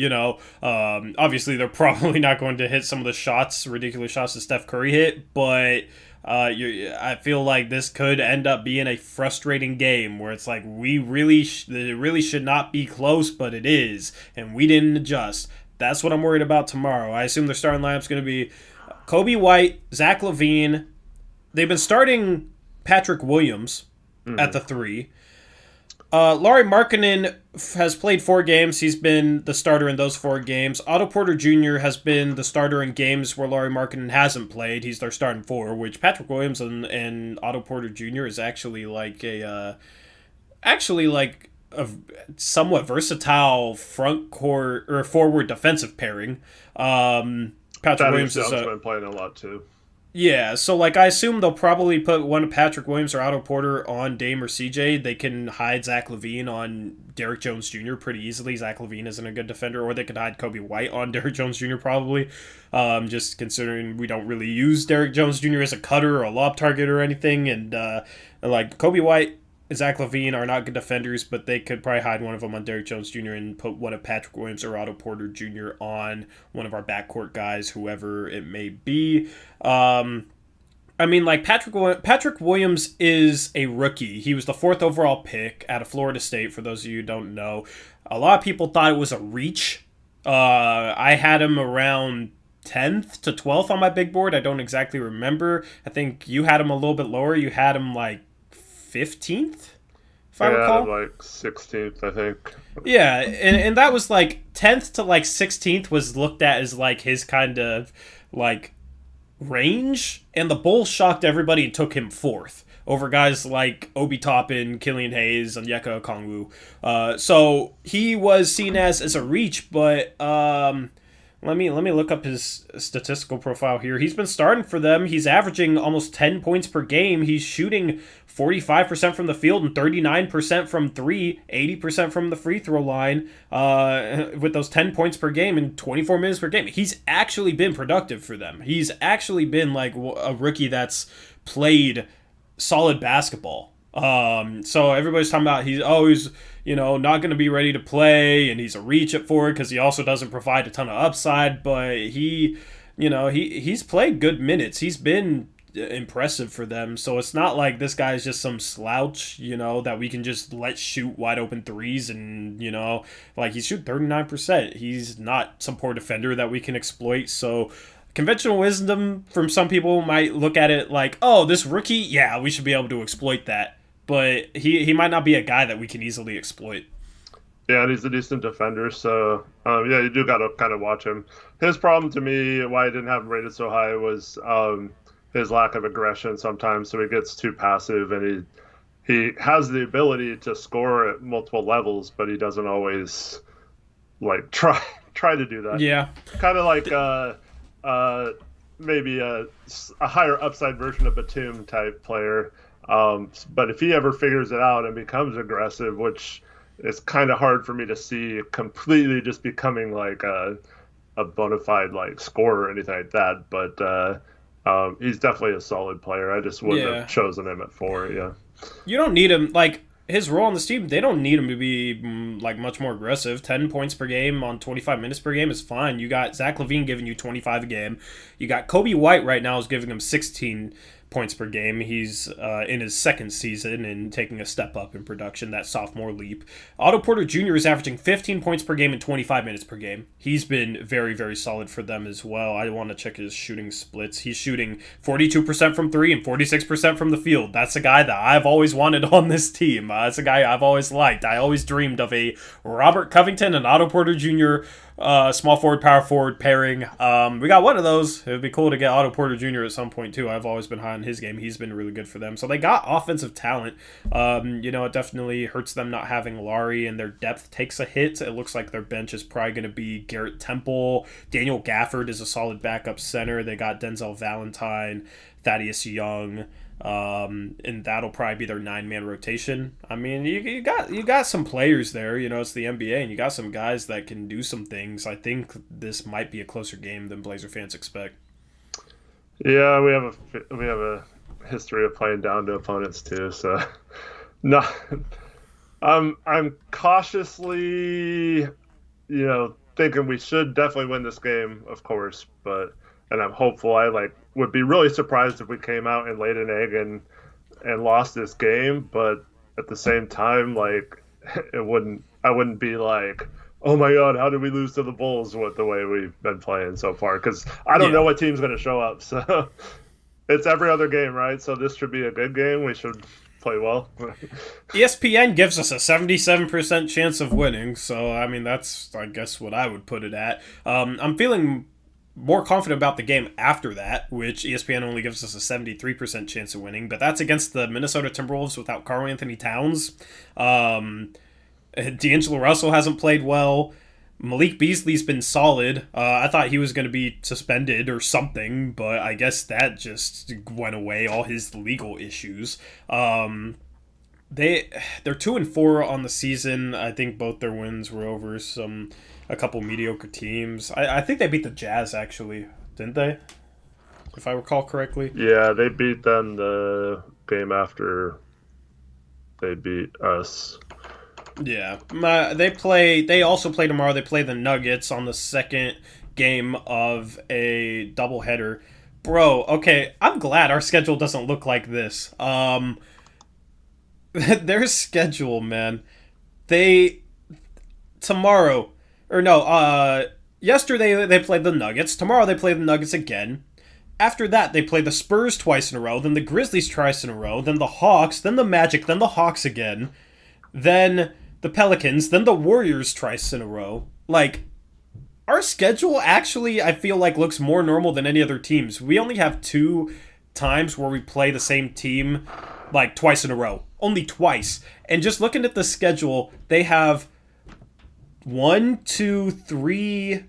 Obviously, they're probably not going to hit some of the ridiculous shots that Steph Curry hit, but... I feel like this could end up being a frustrating game where it's we really it really should not be close, but it is, and we didn't adjust. That's what I'm worried about tomorrow. I assume their starting lineup's going to be Kobe White, Zach LaVine. They've been starting Patrick Williams at the 3. Lauri Markkanen has played 4 games. He's been the starter in those 4 games. Otto Porter Jr. has been the starter in games where Lauri Markkanen hasn't played. He's their starting 4, which Patrick Williams and Otto Porter Jr. is actually a somewhat versatile front court or forward defensive pairing. Patrick Williams has been playing a lot too. Yeah, so I assume they'll probably put one of Patrick Williams or Otto Porter on Dame or CJ. They can hide Zach LaVine on Derrick Jones Jr. pretty easily. Zach LaVine isn't a good defender, or they could hide Kobe White on Derrick Jones Jr. probably. Just considering we don't really use Derrick Jones Jr. as a cutter or a lob target or anything, and Kobe White and Zach LaVine are not good defenders, but they could probably hide one of them on Derrick Jones Jr. and put one of Patrick Williams or Otto Porter Jr. on one of our backcourt guys, whoever it may be. Patrick Williams is a rookie. He was the 4th overall pick out of Florida State, for those of you who don't know. A lot of people thought it was a reach. I had him around 10th to 12th on my big board. I don't exactly remember. I think you had him a little bit lower. You had him 15th, if I recall. 16th, I think. Yeah, and that was 10th to 16th was looked at as his kind of range, and the Bulls shocked everybody and took him 4th over guys like Obi Toppin, Killian Hayes, and Onyeka Okongwu. So he was seen as a reach, but let me look up his statistical profile here. He's been starting for them. He's averaging almost 10 points per game. He's shooting 45% from the field and 39% from three, 80% from the free throw line, with those 10 points per game and 24 minutes per game. He's actually been productive for them. He's actually been like a rookie that's played solid basketball. So everybody's talking about he's always, not going to be ready to play, and he's a reach at forward because he also doesn't provide a ton of upside, but he's played good minutes. He's been impressive for them, so it's not like this guy's just some slouch, that we can just let shoot wide open threes and, like he's shooting 39%. He's not some poor defender that we can exploit, so conventional wisdom from some people might look at it like, oh, this rookie, yeah, we should be able to exploit that. But he might not be a guy that we can easily exploit. Yeah, and he's a decent defender, so you do got to kind of watch him. His problem to me, why I didn't have him rated so high, was his lack of aggression sometimes. So he gets too passive, and he has the ability to score at multiple levels, but he doesn't always like try to do that. Yeah, kind of like maybe a higher upside version of Batum type player. But if he ever figures it out and becomes aggressive, which is kind of hard for me to see completely just becoming like a bona fide like scorer or anything like that. But he's definitely a solid player. I just wouldn't have chosen him at 4. Yeah, you don't need him like. His role on this team, they don't need him to be like much more aggressive. 10 points per game on 25 minutes per game is fine. You got Zach LaVine giving you 25 a game. You got Kobe White right now is giving him 16 points per game. He's in his second season and taking a step up in production, that sophomore leap. Otto Porter Jr. is averaging 15 points per game and 25 minutes per game. He's been very, very solid for them as well. I want to check his shooting splits. He's shooting 42% from 3 and 46% from the field. That's a guy that I've always wanted on this team. That's a guy I've always liked. I always dreamed of a Robert Covington and Otto Porter Jr. Small forward, power forward pairing. We got one of those. It would be cool to get Otto Porter Jr. at some point too. I've always been high on his game. He's been really good for them. So they got offensive talent. It definitely hurts them not having Laurie, and their depth takes a hit. It looks like their bench is probably going to be Garrett Temple. Daniel Gafford is a solid backup center. They got Denzel Valentine, Thaddeus Young. And that'll probably be their 9-man rotation. I mean, you got some players there. It's the NBA, and you got some guys that can do some things. I think this might be a closer game than Blazer fans expect. Yeah, we have a history of playing down to opponents too. So, no, I'm cautiously, thinking we should definitely win this game, of course, and I'm hopeful. I would be really surprised if we came out and laid an egg and lost this game, but at the same time, I wouldn't be like, oh my God, how did we lose to the Bulls with the way we've been playing so far? Because I don't know what team's going to show up. So it's every other game, right? So this should be a good game. We should play well. ESPN gives us a 77% chance of winning. So, I mean, that's, I guess, what I would put it at. I'm feeling more confident about the game after that, which ESPN only gives us a 73% chance of winning, but that's against the Minnesota Timberwolves without Karl Anthony Towns. D'Angelo Russell hasn't played well. Malik Beasley's been solid. I thought he was going to be suspended or something, but I guess that just went away, all his legal issues. They're 2-4 on the season. I think both their wins were over a couple mediocre teams. I think they beat the Jazz, actually, didn't they? If I recall correctly. Yeah, they beat them the game after they beat us. Yeah. They also play tomorrow. They play the Nuggets on the second game of a doubleheader. Bro, okay, I'm glad our schedule doesn't look like this. Their schedule, man. Yesterday they played the Nuggets. Tomorrow they play the Nuggets again. After that, they play the Spurs twice in a row, then the Grizzlies twice in a row, then the Hawks, then the Magic, then the Hawks again, then the Pelicans, then the Warriors twice in a row. Our schedule actually, I feel like, looks more normal than any other teams. We only have 2 times where we play the same team, twice in a row. Only twice. And just looking at the schedule, they have 1, 2, 3,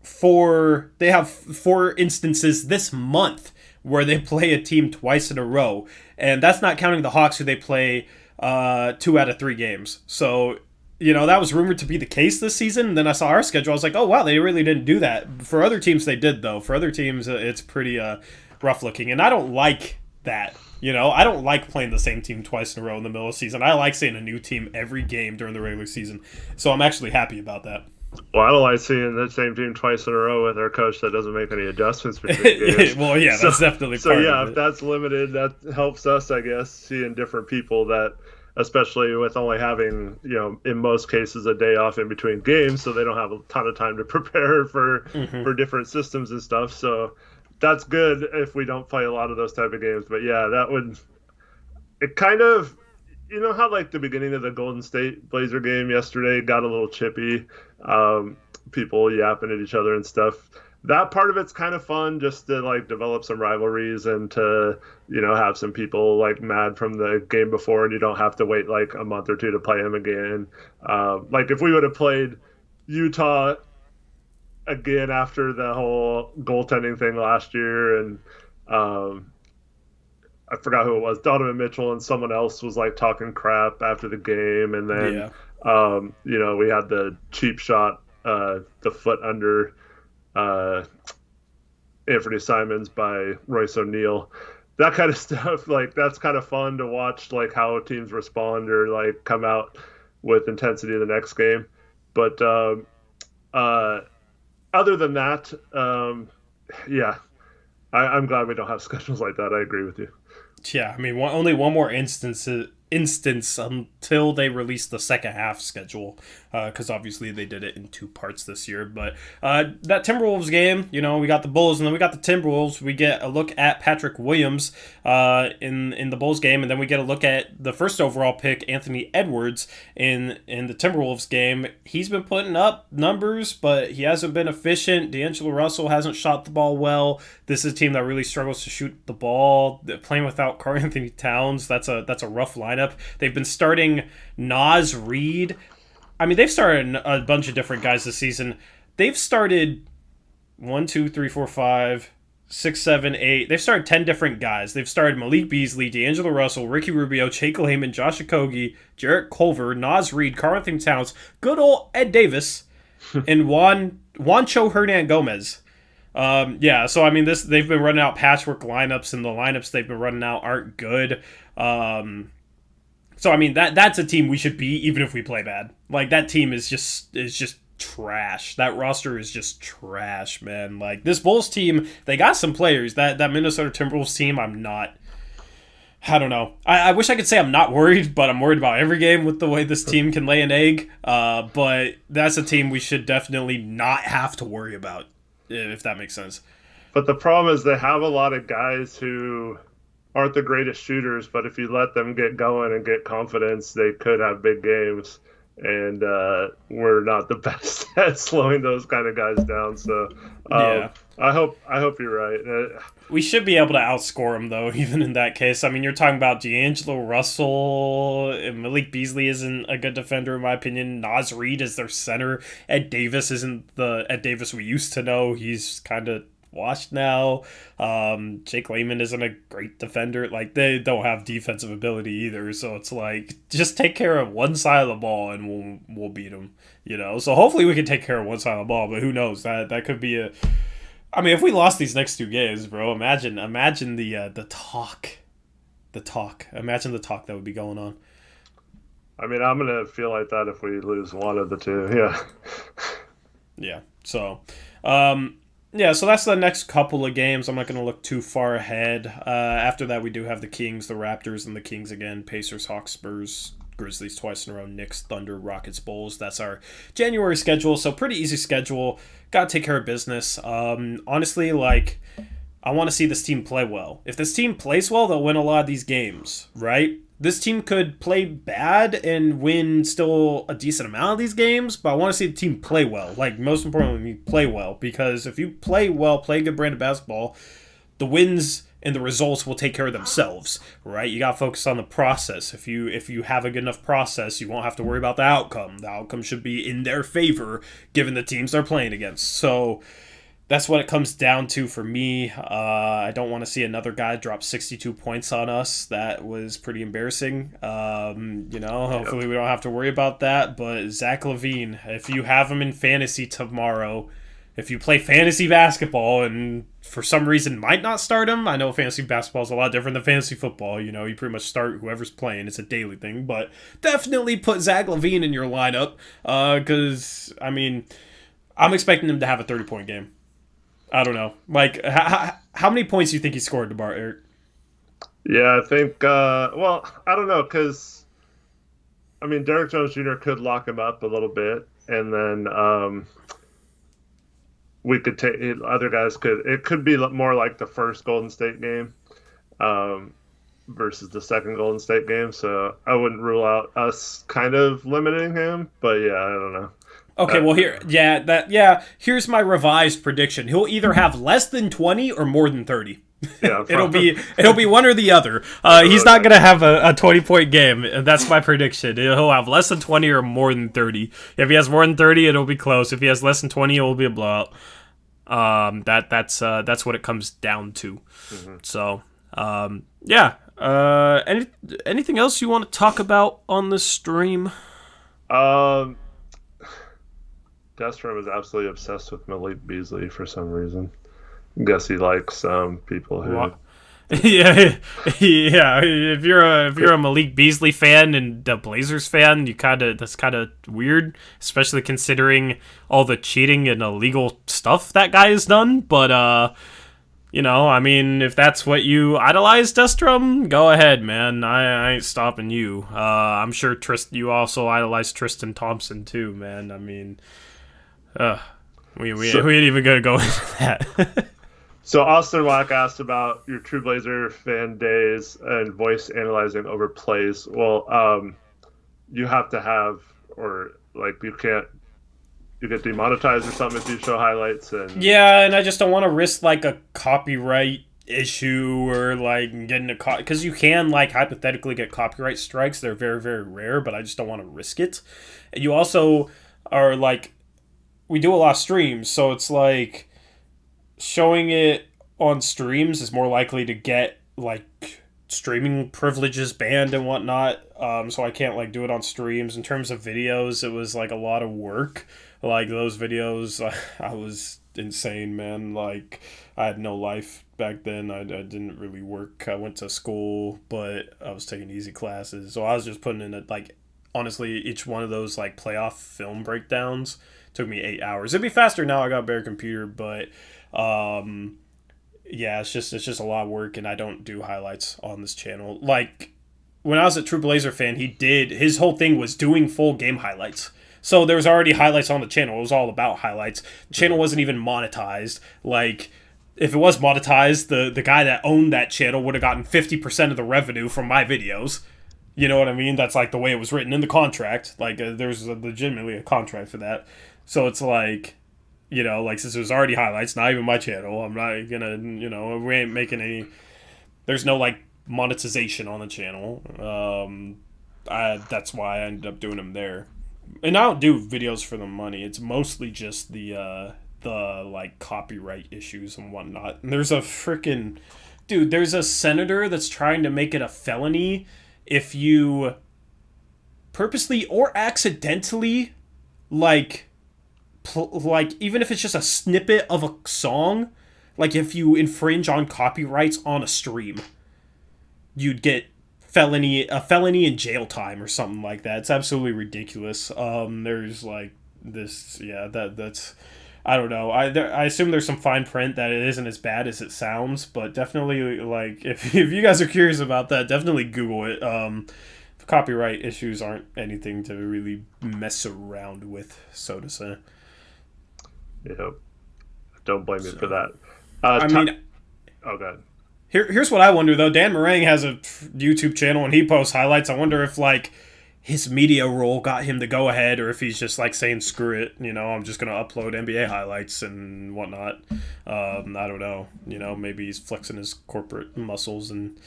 4. They have 4 instances this month where they play a team twice in a row. And that's not counting the Hawks, who they play 2 out of 3 games. So, that was rumored to be the case this season. And then I saw our schedule. I was like, oh, wow, they really didn't do that. For other teams, they did, though. For other teams, it's pretty rough looking. And I don't like that. I don't like playing the same team twice in a row in the middle of the season. I like seeing a new team every game during the regular season. So I'm actually happy about that. Well, I don't like seeing the same team twice in a row with our coach that doesn't make any adjustments between games. Well, yeah, that's definitely part of it. So, yeah, if that's limited, that helps us, I guess, seeing different people that, especially with only having, in most cases, a day off in between games, so they don't have a ton of time to prepare for different systems and stuff. So that's good if we don't play a lot of those type of games. But yeah, it kind of, how like the beginning of the Golden State Blazer game yesterday got a little chippy, people yapping at each other and stuff. That part of it's kind of fun, just to like develop some rivalries and to, have some people like mad from the game before, and you don't have to wait like a month or two to play them again. Like if we would have played Utah again after the whole goaltending thing last year, and I forgot who it was, Donovan Mitchell and someone else was like talking crap after the game, and then we had the cheap shot, the foot under Anthony Simons by Royce O'Neal. That kind of stuff, like that's kind of fun to watch, like how teams respond or like come out with intensity in the next game. But other than that, I'm glad we don't have schedules like that. I agree with you. Yeah, I mean, only one more instance until they release the second half schedule, because obviously they did it in 2 parts this year. But that Timberwolves game, we got the Bulls and then we got the Timberwolves. We get a look at Patrick Williams in the Bulls game, and then we get a look at the first overall pick, Anthony Edwards, in the Timberwolves game. He's been putting up numbers, but he hasn't been efficient. D'Angelo Russell hasn't shot the ball well. This is a team that really struggles to shoot the ball. They're playing without Karl Anthony Towns. That's a rough lineup. They've been starting Nas Reed. I mean, they've started a bunch of different guys this season. They've started 1, 2, 3, 4, 5, 6, 7, 8. They've started 10 different guys. They've started Malik Beasley, D'Angelo Russell, Ricky Rubio, Jake Layman, Josh Okogie, Jarrett Culver, Nas Reed, Karl Anthony Towns, good old Ed Davis, and Juancho Hernan Gomez. So I mean, they've been running out patchwork lineups, and the lineups they've been running out aren't good. So I mean, that's a team we should beat even if we play bad. Like that team is just trash. That roster is just trash, man. Like this Bulls team, they got some players. That Minnesota Timberwolves team, I don't know. I wish I could say I'm not worried, but I'm worried about every game with the way this team can lay an egg. But that's a team we should definitely not have to worry about, if that makes sense. But the problem is they have a lot of guys who aren't the greatest shooters, but if you let them get going and get confidence, they could have big games. And we're not the best at slowing those kind of guys down. So I hope you're right. We should be able to outscore them, though, even in that case. I mean, you're talking about D'Angelo Russell, and Malik Beasley isn't a good defender, in my opinion. Nas Reed is their center. Ed Davis isn't the Ed Davis we used to know. He's kind of washed now. Jake Layman isn't a great defender. Like, they don't have defensive ability either. So it's like, just take care of one side of the ball and we'll beat them. So hopefully we can take care of one side of the ball, but who knows? That could be I mean, if we lost these next 2 games, bro, imagine the talk. Imagine the talk that would be going on. I mean, I'm gonna feel like that if we lose one of the 2. Yeah. Yeah. So, so that's the next couple of games. I'm not going to look too far ahead. After that, we do have the Kings, the Raptors, and the Kings again. Pacers, Hawks, Spurs, Grizzlies twice in a row. Knicks, Thunder, Rockets, Bulls. That's our January schedule. So pretty easy schedule. Got to take care of business. Honestly, I want to see this team play well. If this team plays well, they'll win a lot of these games, right? This team could play bad and win still a decent amount of these games, but I want to see the team play well. Like, most importantly, play well, because if you play well, play a good brand of basketball, the wins and the results will take care of themselves, right? You got to focus on the process. If you have a good enough process, you won't have to worry about the outcome. The outcome should be in their favor, given the teams they're playing against. So That's what it comes down to for me. I don't want to see another guy drop 62 points on us. That was pretty embarrassing. Hopefully we don't have to worry about that. But Zach LaVine, if you have him in fantasy tomorrow, if you play fantasy basketball and for some reason might not start him, I know fantasy basketball is a lot different than fantasy football. You pretty much start whoever's playing. It's a daily thing. But definitely put Zach LaVine in your lineup because, I'm expecting him to have a 30-point game. I don't know. Like, how many points do you think he scored tomorrow, Eric? Yeah, I think, I don't know, because, Derrick Jones Jr. could lock him up a little bit, and then we could take, other guys it could be more like the first Golden State game versus the second Golden State game, so I wouldn't rule out us kind of limiting him, but yeah, I don't know. Okay, well here's my revised prediction. He'll either have less than 20 or more than 30. Yeah, it'll be one or the other. He's not gonna have a 20-point game. That's my prediction. He'll have less than 20 or more than 30. If he has more than 30, it'll be close. If he has less than 20, it will be a blowout. That's what it comes down to. Mm-hmm. So, anything else you want to talk about on this stream? Destro was absolutely obsessed with Malik Beasley for some reason. I guess he likes people who. Yeah. If you're a Malik Beasley fan and a Blazers fan, that's kind of weird, especially considering all the cheating and illegal stuff that guy has done. But if that's what you idolize, Destrum, go ahead, man. I ain't stopping you. I'm sure you also idolize Tristan Thompson too, man. We ain't even gonna go into that. So Austin Lack asked about your True Blazer fan days and voice analyzing over plays. Well, you have to have, or like you get demonetized or something if you show highlights. And I just don't want to risk like a copyright issue or like getting because you can like hypothetically get copyright strikes. They're very, very rare, but I just don't want to risk it. And you also are like, we do a lot of streams, so it's like showing it on streams is more likely to get like streaming privileges banned and whatnot. So I can't like do it on streams. In terms of videos, it was like a lot of work. Like those videos, I was insane, man. Like I had no life back then. I didn't really work. I went to school, but I was taking easy classes. So I was just putting in it like, honestly, each one of those like playoff film breakdowns took me 8 hours. It'd be faster now. I got a better computer, but it's just a lot of work, and I don't do highlights on this channel. Like when I was a True Blazer fan, his whole thing was doing full game highlights. So there was already highlights on the channel. It was all about highlights. The channel wasn't even monetized. Like if it was monetized, the guy that owned that channel would have gotten 50% of the revenue from my videos. You know what I mean? That's like the way it was written in the contract. Like there's legitimately a contract for that. So it's like, since it was already highlights, not even my channel, I'm not gonna, we ain't making any, there's no like monetization on the channel. That's why I ended up doing them there. And I don't do videos for the money. It's mostly just the like copyright issues and whatnot. And there's a senator that's trying to make it a felony if you purposely or accidentally even if it's just a snippet of a song, like if you infringe on copyrights on a stream, you'd get a felony and jail time or something like that. It's absolutely ridiculous. There's like this, that's I don't know. I assume there's some fine print that it isn't as bad as it sounds, but definitely like if you guys are curious about that, definitely Google it. Copyright issues aren't anything to really mess around with, so to say. Yeah, don't blame me for that. Oh, God. Here's what I wonder though. Dan Meringue has a YouTube channel and he posts highlights. I wonder if like his media role got him to go ahead, or if he's just like saying screw it. I'm just gonna upload NBA highlights and whatnot. I don't know. Maybe he's flexing his corporate muscles and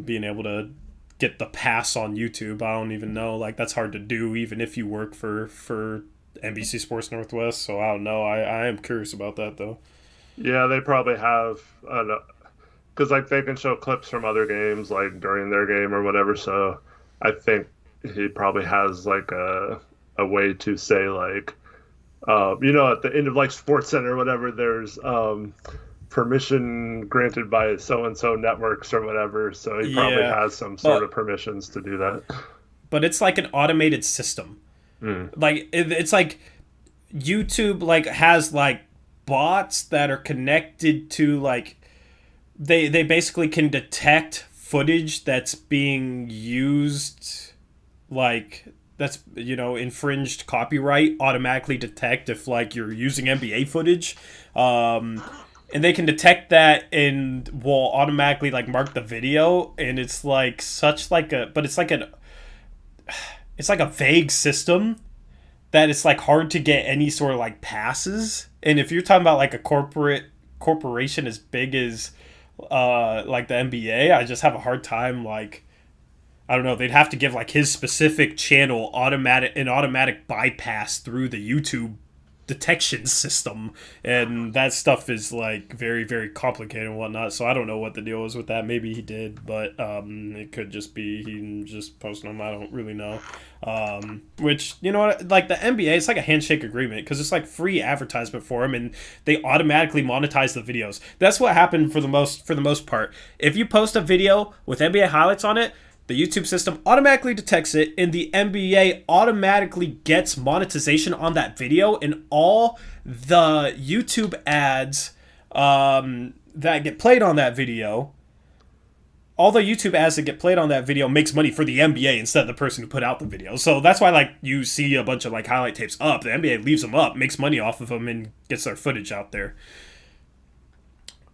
being able to get the pass on YouTube. I don't even know. Like that's hard to do even if you work for NBC Sports Northwest. So I don't know. I am curious about that though. Yeah, they probably have, because like they can show clips from other games like during their game or whatever. So I think he probably has like a way to say like, at the end of like Sports Center or whatever, there's permission granted by so and so networks or whatever. So he probably Yeah, has some sort of but permissions to do that. it's like an automated system. Mm. Like it's like YouTube like has like bots that are connected to like they basically can detect footage that's being used, like that's infringed copyright, automatically detect if like you're using NBA footage, and they can detect that and will automatically like mark the video, and it's like such like a but it's like a vague system that it's like hard to get any sort of like passes. And if you're talking about like a corporation as big as like the NBA, I just have a hard time like I don't know, they'd have to give like his specific channel automatic bypass through the YouTube detection system, and that stuff is like very very complicated and whatnot. So I don't know what the deal was with that. Maybe he did, but it could just be he just posting them. I don't really know. Which like the NBA, it's like a handshake agreement because it's like free advertisement for them, and they automatically monetize the videos. That's what happened for the most part. If you post a video with NBA highlights on it, the YouTube system automatically detects it, and the NBA automatically gets monetization on that video, and all the YouTube ads that get played on that video, makes money for the NBA instead of the person who put out the video. So that's why like you see a bunch of like highlight tapes up. The NBA leaves them up, makes money off of them, and gets their footage out there.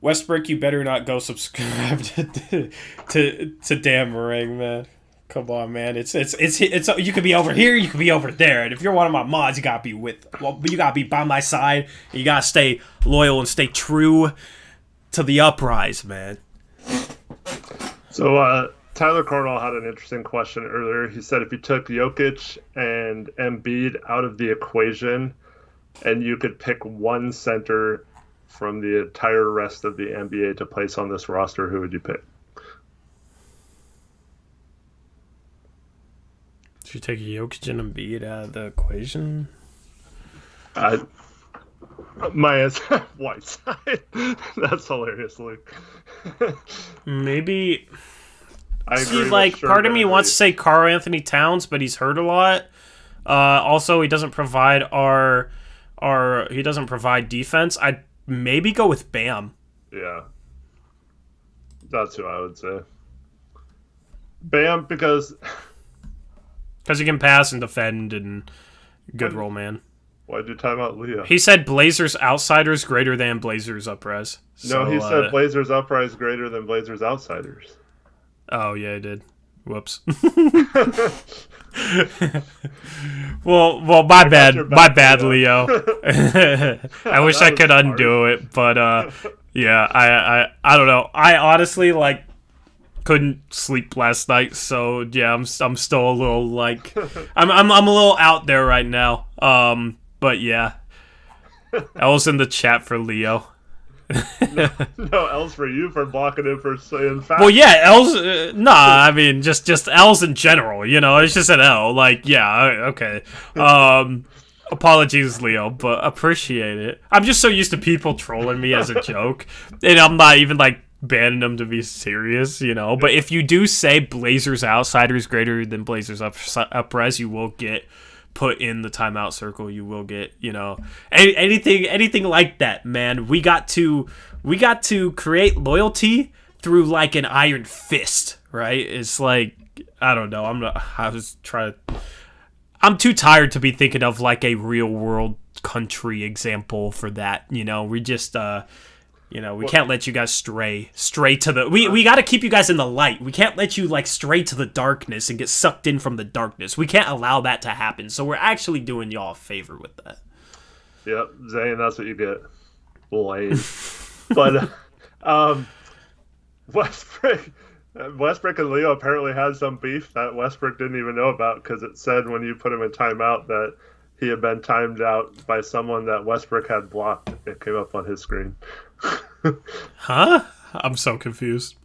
Westbrook, you better not go subscribe to Dan Meringue, man. Come on, man. It's you could be over here, you could be over there, and if you're one of my mods, you gotta be by my side. You gotta stay loyal and stay true to the uprise, man. So Tyler Cornwall had an interesting question earlier. He said if you took Jokic and Embiid out of the equation, and you could pick one center from the entire rest of the NBA to place on this roster, who would you pick? Should you take Jokic and Embiid out of the equation? My answer, Whiteside. That's hilarious, Luke. Maybe. I agree. See, like, part of me wants to say Karl Anthony Towns, but he's hurt a lot. Also, he doesn't provide he doesn't provide defense. I'd maybe go with Bam. Yeah. That's who I would say. Bam, because he can pass and defend and good role man. Why'd you time out Leo? He said Blazers outsiders greater than Blazers upres. No, he said Blazers uprise greater than Blazers outsiders. Oh, yeah, I did. Whoops. well, my bad, Leo. I wish I could undo it, but yeah, I don't know. I honestly like couldn't sleep last night, so yeah, I'm still a little like I'm a little out there right now. But yeah, I was in the chat for Leo. No L's for you for blocking it for saying facts. Well, yeah, L's. I mean, just L's in general. It's just an L. Like, yeah, okay. Apologies, Leo, but appreciate it. I'm just so used to people trolling me as a joke, and I'm not even like banning them to be serious. But if you do say Blazers outsiders greater than Blazers upres, you will get put in the timeout circle. You will get anything like that, man. We got to create loyalty through like an iron fist, right? It's like, I don't know, I'm too tired to be thinking of like a real world country example for that. We just we can't let you guys stray to the... We got to keep you guys in the light. We can't let you, like, stray to the darkness and get sucked in from the darkness. We can't allow that to happen. So we're actually doing y'all a favor with that. Yep, Zane, that's what you get. Lame. But, Westbrook and Leo apparently had some beef that Westbrook didn't even know about, because it said when you put him in timeout that he had been timed out by someone that Westbrook had blocked. It came up on his screen. Huh? I'm so confused.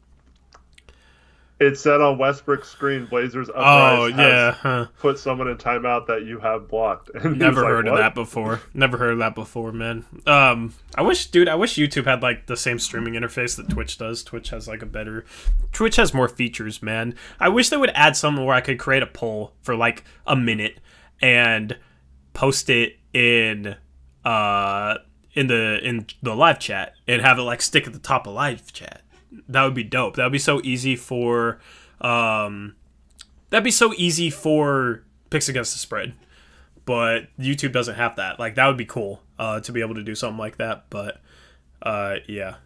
It said on Westbrook's screen, Blazers Uprise put someone in timeout that you have blocked. And Never heard of that before. Never heard of that before, man. I wish YouTube had like the same streaming interface that Twitch does. Twitch has more features, man. I wish they would add something where I could create a poll for like a minute and post it in the live chat and have it like stick at the top of live chat. That would be dope. That would be so easy for Picks Against the Spread. But YouTube doesn't have that. Like, that would be cool to be able to do something like that. But yeah.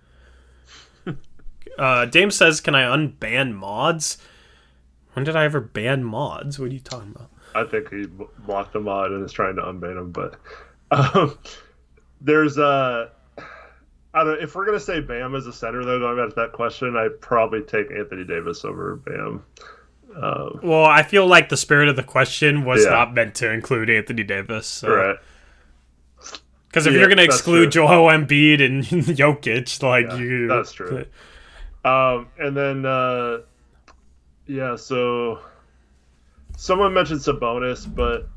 Dame says, can I unban mods? When did I ever ban mods? What are you talking about? I think he blocked a mod and is trying to unban him, but there's I don't know, if we're going to say Bam as a center, though, going back to that question, I'd probably take Anthony Davis over Bam. Well, I feel like the spirit of the question was not meant to include Anthony Davis. So. Right. Because if you're going to exclude Joel Embiid and Jokic, like that's true. And then, so someone mentioned Sabonis, but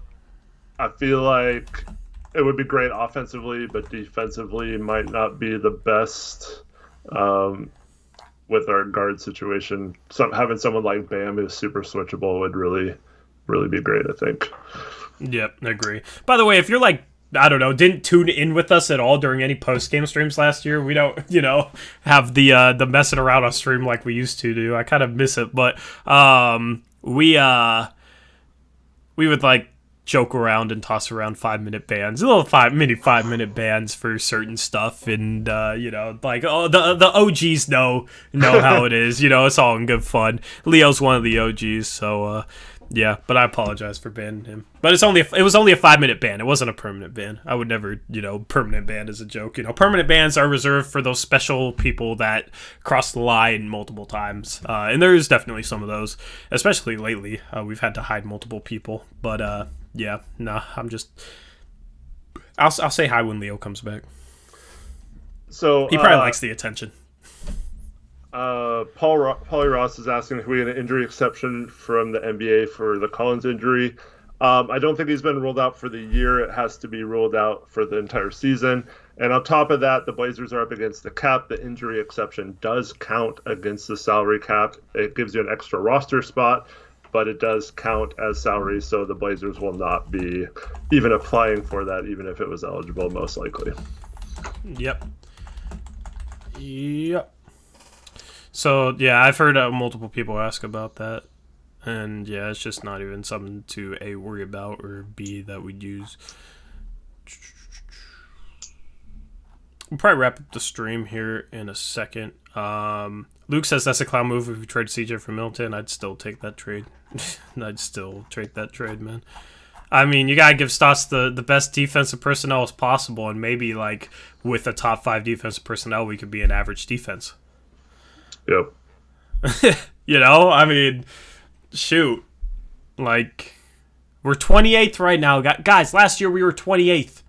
I feel like it would be great offensively, but defensively might not be the best with our guard situation. Having someone like Bam who's super switchable would really, really be great, I think. Yep, I agree. By the way, if you're like, I don't know, didn't tune in with us at all during any post-game streams last year, we don't, have the messing around on stream like we used to do. I kind of miss it, but we would like joke around and toss around 5-minute bans, little 5-minute bans for certain stuff, and like the OGs know how it is. It's all in good fun. Leo's one of the OGs, so yeah. But I apologize for banning him. But it was only a 5-minute ban. It wasn't a permanent ban. I would never permanent ban as a joke. Permanent bans are reserved for those special people that cross the line multiple times, and there is definitely some of those, especially lately. We've had to hide multiple people, but. Yeah, nah, I'll say hi when Leo comes back. So he probably likes the attention. Paulie Ross is asking if we get an injury exception from the NBA for the Collins injury. I don't think he's been ruled out for the year. It has to be ruled out for the entire season. And on top of that, the Blazers are up against the cap. The injury exception does count against the salary cap. It gives you an extra roster spot, but it does count as salary, so the Blazers will not be even applying for that, even if it was eligible, most likely. Yep. So, yeah, I've heard multiple people ask about that, and, yeah, it's just not even something to, A, worry about, or B, that we'd use. We'll probably wrap up the stream here in a second. Luke says that's a clown move. If we trade CJ for Middleton, I'd still take that trade. I'd still trade that trade, man. I mean, you gotta give Stotts the best defensive personnel as possible, and maybe like with a top 5 defensive personnel, we could be an average defense. Yep. I mean, shoot, like we're 28th right now, guys. Last year we were 28th.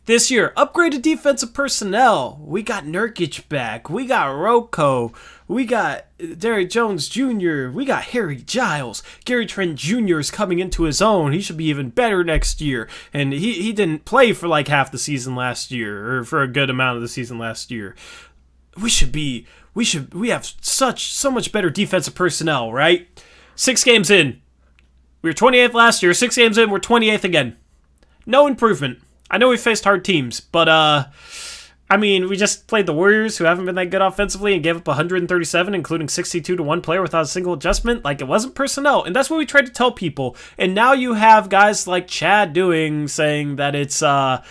This year, upgraded defensive personnel. We got Nurkic back. We got Rocco. We got Derrick Jones Jr. We got Harry Giles. Gary Trent Jr. is coming into his own. He should be even better next year. And he didn't play for like half the season last year, or for a good amount of the season last year. We have so much better defensive personnel, right? 6 games in. We were 28th last year. 6 games in, we're 28th again. No improvement. I know we faced hard teams, but, I mean, we just played the Warriors, who haven't been that good offensively, and gave up 137, including 62 to one player without a single adjustment. Like, it wasn't personnel, and that's what we tried to tell people. And now you have guys like Chad saying that it's, that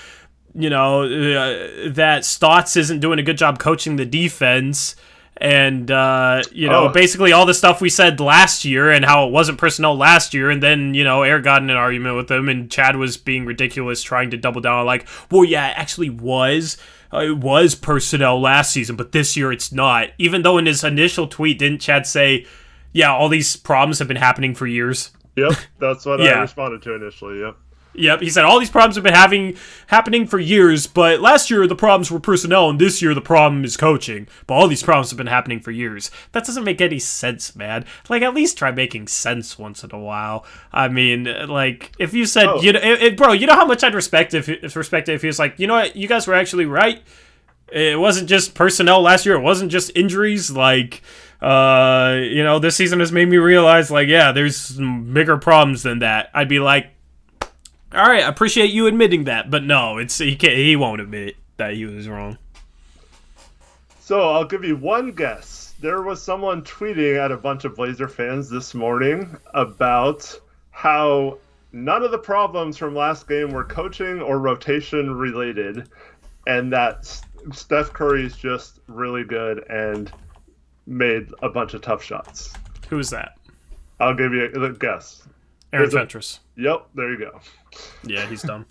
Stotts isn't doing a good job coaching the defense. And, basically all the stuff we said last year and how it wasn't personnel last year. And then, Eric got in an argument with him and Chad was being ridiculous, trying to double down on like, well, yeah, it actually was. It was personnel last season, but this year it's not. Even though in his initial tweet, didn't Chad say, yeah, all these problems have been happening for years? Yep, that's what I responded to initially, yep. Yep, he said all these problems have been happening for years, but last year the problems were personnel, and this year the problem is coaching. But all these problems have been happening for years. That doesn't make any sense, man. Like, at least try making sense once in a while. I mean, like, if you said, bro, you know how much I'd respect if he was like, you know what, you guys were actually right. It wasn't just personnel last year. It wasn't just injuries. Like, this season has made me realize, like, yeah, there's some bigger problems than that. I'd be like, all right, I appreciate you admitting that, but no, he won't admit that he was wrong. So I'll give you one guess. There was someone tweeting at a bunch of Blazer fans this morning about how none of the problems from last game were coaching or rotation related, and that Steph Curry's just really good and made a bunch of tough shots. Who is that? I'll give you a guess. Aaron Fentress. Yep, there you go. Yeah, he's dumb.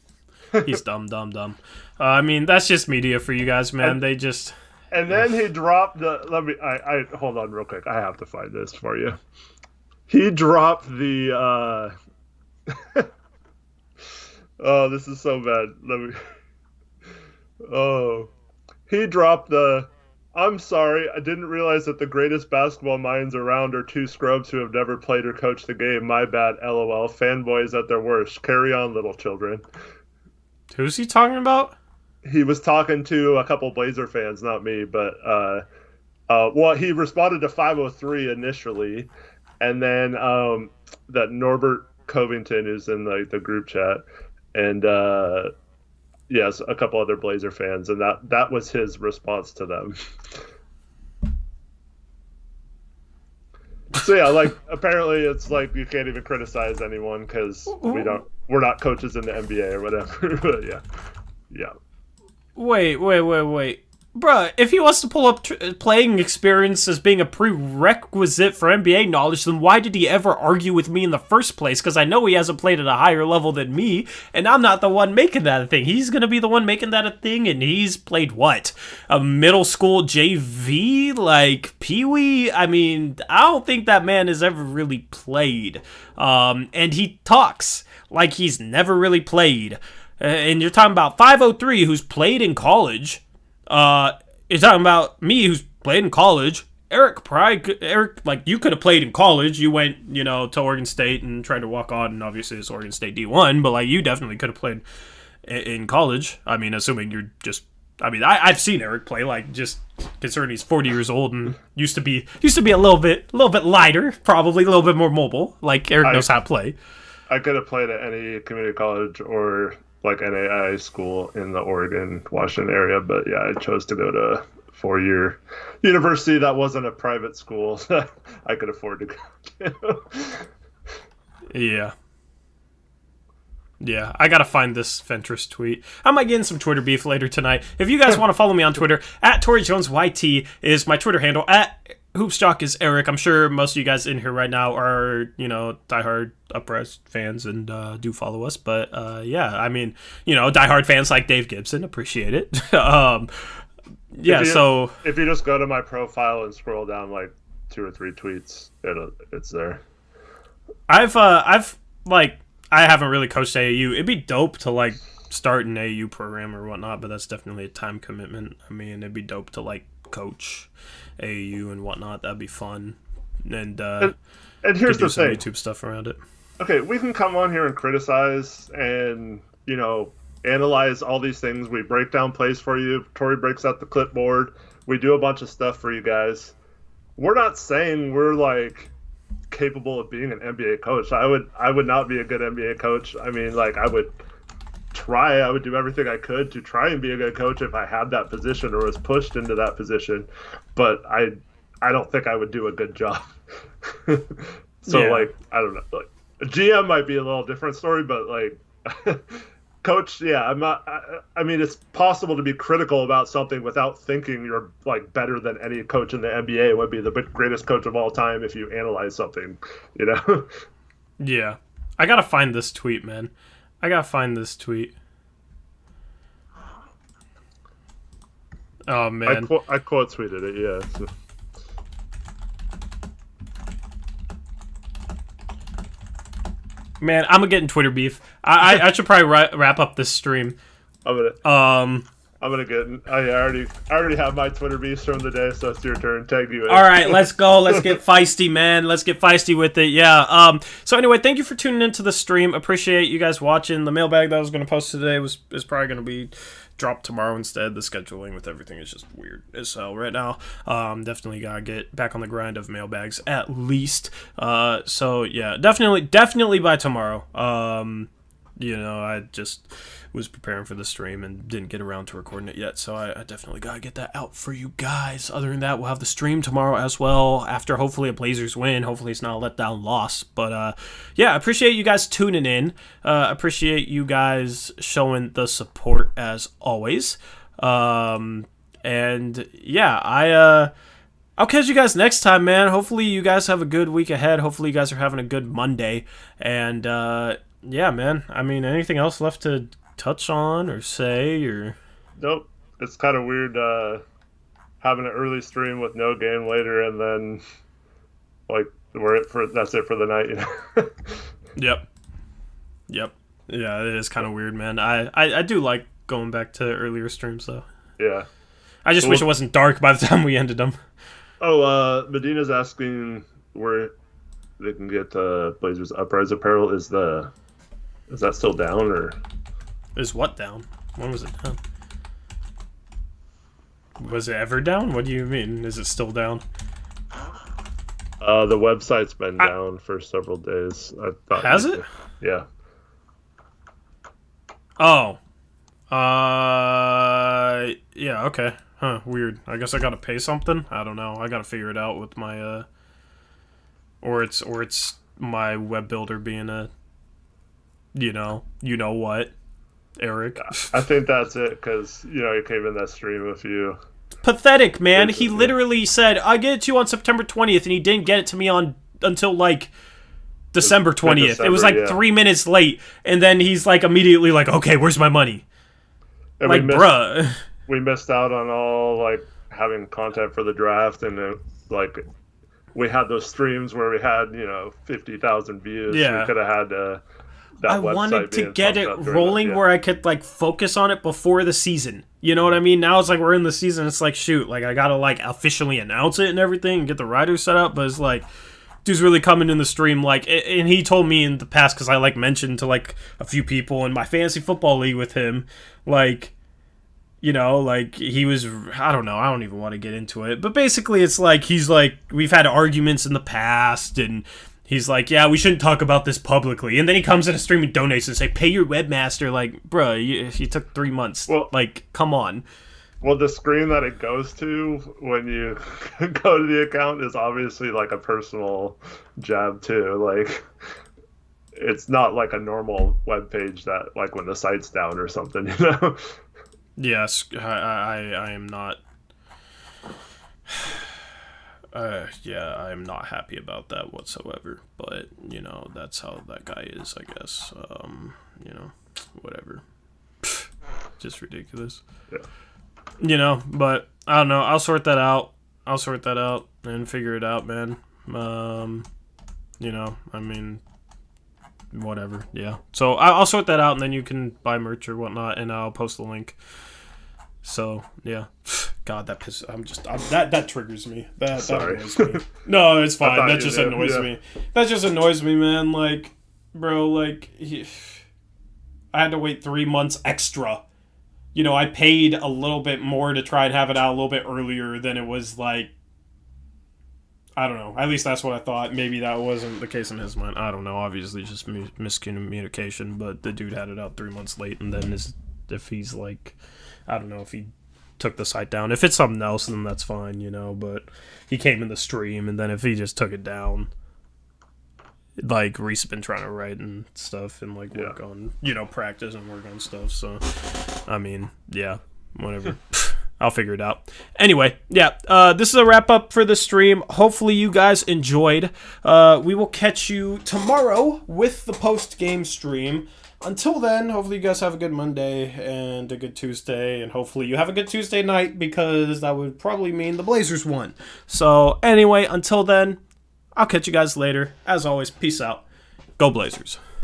He's dumb. I mean, that's just media for you guys, man. They just... And then he dropped the... I hold on real quick. I have to find this for you. He dropped the... Oh, this is so bad. He dropped the... I'm sorry, I didn't realize that the greatest basketball minds around are two scrubs who have never played or coached the game. My bad, LOL. Fanboys at their worst. Carry on, little children. Who's he talking about? He was talking to a couple Blazer fans, not me, but he responded to 503 initially, and then that Norbert Covington is in the group chat, and yes, a couple other Blazer fans, and that was his response to them. So yeah, like apparently it's like you can't even criticize anyone because we're not coaches in the NBA or whatever. But yeah. Wait. Bruh, if he wants to pull up playing experience as being a prerequisite for NBA knowledge, then why did he ever argue with me in the first place? Because I know he hasn't played at a higher level than me, and I'm not the one making that a thing. He's going to be the one making that a thing, and he's played what? A middle school JV? Like, Pee-wee? I mean, I don't think that man has ever really played. And he talks like he's never really played. And you're talking about 503 who's played in college. You're talking about me who's played in college. Eric, like, you could have played in college. You went, to Oregon State and tried to walk on, and obviously it's Oregon State D1, but, like, you definitely could have played in college. I mean, assuming you're just... I mean, I've seen Eric play, like, just considering he's 40 years old and used to be a little bit lighter, probably a little bit more mobile. Like, Eric knows how to play. I could have played at any community college or... like NAI school in the Oregon, Washington area, but yeah, I chose to go to a 4-year university that wasn't a private school that I could afford to go to. Yeah, I gotta find this Fentress tweet. I might get in some Twitter beef later tonight. If you guys want to follow me on Twitter, @ToryJonesYT is my Twitter handle, @HoopsJock is Eric. I'm sure most of you guys in here right now are, diehard Uprise fans and do follow us. But, yeah, I mean, diehard fans like Dave Gibson, appreciate it. If you just go to my profile and scroll down, like, 2 or 3 tweets, it's there. I haven't really coached AAU. It'd be dope to, like, start an AAU program or whatnot, but that's definitely a time commitment. I mean, it'd be dope to, like, coach AAU and whatnot. That'd be fun. And here's the thing. YouTube stuff around it. Okay, we can come on here and criticize and, analyze all these things. We break down plays for you. Tori breaks out the clipboard. We do a bunch of stuff for you guys. We're not saying we're, like, capable of being an NBA coach. I would not be a good NBA coach. I mean, like, I would do everything I could to try and be a good coach if I had that position or was pushed into that position, but I don't think I would do a good job. Like, I don't know, like a GM might be a little different story, but like coach, I'm not. I mean, it's possible to be critical about something without thinking you're like better than any coach in the NBA would be the greatest coach of all time if you analyze something, Yeah, I gotta find this tweet, man. I gotta find this tweet. Oh man, I quote tweeted it. Yeah. So. Man, I'm getting Twitter beef. I should probably wrap up this stream. I'm gonna get. I already have my Twitter beefs from the day, so it's your turn. Tag you in. All right, let's go. Let's get feisty, man. Let's get feisty with it. Yeah. So anyway, thank you for tuning into the stream. Appreciate you guys watching. The mailbag that I was gonna post today is probably gonna be dropped tomorrow instead. The scheduling with everything is just weird as hell right now. Definitely gotta get back on the grind of mailbags at least. So yeah, definitely by tomorrow. I just was preparing for the stream and didn't get around to recording it yet, so I definitely gotta get that out for you guys. Other than that, we'll have the stream tomorrow as well, after hopefully a Blazers win. Hopefully it's not a letdown loss, but yeah, appreciate you guys tuning in. Appreciate you guys showing the support as always. And yeah, I'll catch you guys next time, man. Hopefully you guys have a good week ahead. Hopefully you guys are having a good Monday, and yeah, man. I mean, anything else left to touch on or say or? Nope. It's kind of weird having an early stream with no game later, and then like that's it for the night. You know? Yep. Yeah, it is kind of weird, man. I do like going back to earlier streams though. Yeah. I just wish it wasn't dark by the time we ended them. Oh, Medina's asking where they can get Blazers Uprise apparel. Is that still down or? Is what down? When was it down? Was it ever down? What do you mean? Is it still down? The website's been down for several days. I thought. Has it? Yeah. Oh. Yeah, okay. Huh, weird. I guess I gotta pay something? I don't know. I gotta figure it out with my, or it's my web builder being a, you know what, Eric. I think that's it, because, he came in that stream with you. Pathetic, man. He literally said, I get it to you on September 20th, and he didn't get it to me until, like, December 20th. It was, like, 3 minutes late, and then he's, like, immediately like, okay, where's my money? And like, bruh. We missed out on all, like, having content for the draft, and, like, we had those streams where we had, 50,000 views. Yeah. We could have had I wanted to get it rolling where I could, like, focus on it before the season. You know what I mean? Now it's like we're in the season. It's like, shoot, like, I gotta, like, officially announce it and everything and get the writers set up. But it's like, dude's really coming in the stream, like, and he told me in the past, because I, like, mentioned to, like, a few people in my fantasy football league with him, like, like, he was, I don't know, I don't even want to get into it. But basically, it's like, he's like, we've had arguments in the past, and he's like, yeah, we shouldn't talk about this publicly. And then he comes in a stream and donates and say, pay your webmaster. Like, bruh, you took 3 months. Well, like, come on. Well, the screen that it goes to when you go to the account is obviously, like, a personal jab, too. Like, it's not like a normal web page that, like, when the site's down or something, Yes, I am not... yeah, I'm not happy about that whatsoever, but, that's how that guy is, I guess. Whatever. Just ridiculous. Yeah. But, I don't know, I'll sort that out and figure it out, man. I mean, whatever, yeah. So, I'll sort that out, and then you can buy merch or whatnot, and I'll post the link. So, yeah. God, that that triggers me. That annoys me. No, it's fine. That just annoys me. That just annoys me, man. Like, bro, like, I had to wait 3 months extra. I paid a little bit more to try and have it out a little bit earlier than it was, like, I don't know. At least that's what I thought. Maybe that wasn't the case in his mind. I don't know. Obviously, just miscommunication. But the dude had it out 3 months late, and then if he's like, I don't know if he took the site down. If it's something else, then that's fine, but he came in the stream, and then if he just took it down, like, Reese been trying to write and stuff and, like, work on, practice and work on stuff, so, I mean, yeah, whatever. I'll figure it out. Anyway, yeah, this is a wrap-up for the stream. Hopefully you guys enjoyed. We will catch you tomorrow with the post-game stream. Until then, hopefully you guys have a good Monday and a good Tuesday, and hopefully you have a good Tuesday night, because that would probably mean the Blazers won. So, anyway, until then, I'll catch you guys later. As always, peace out. Go Blazers.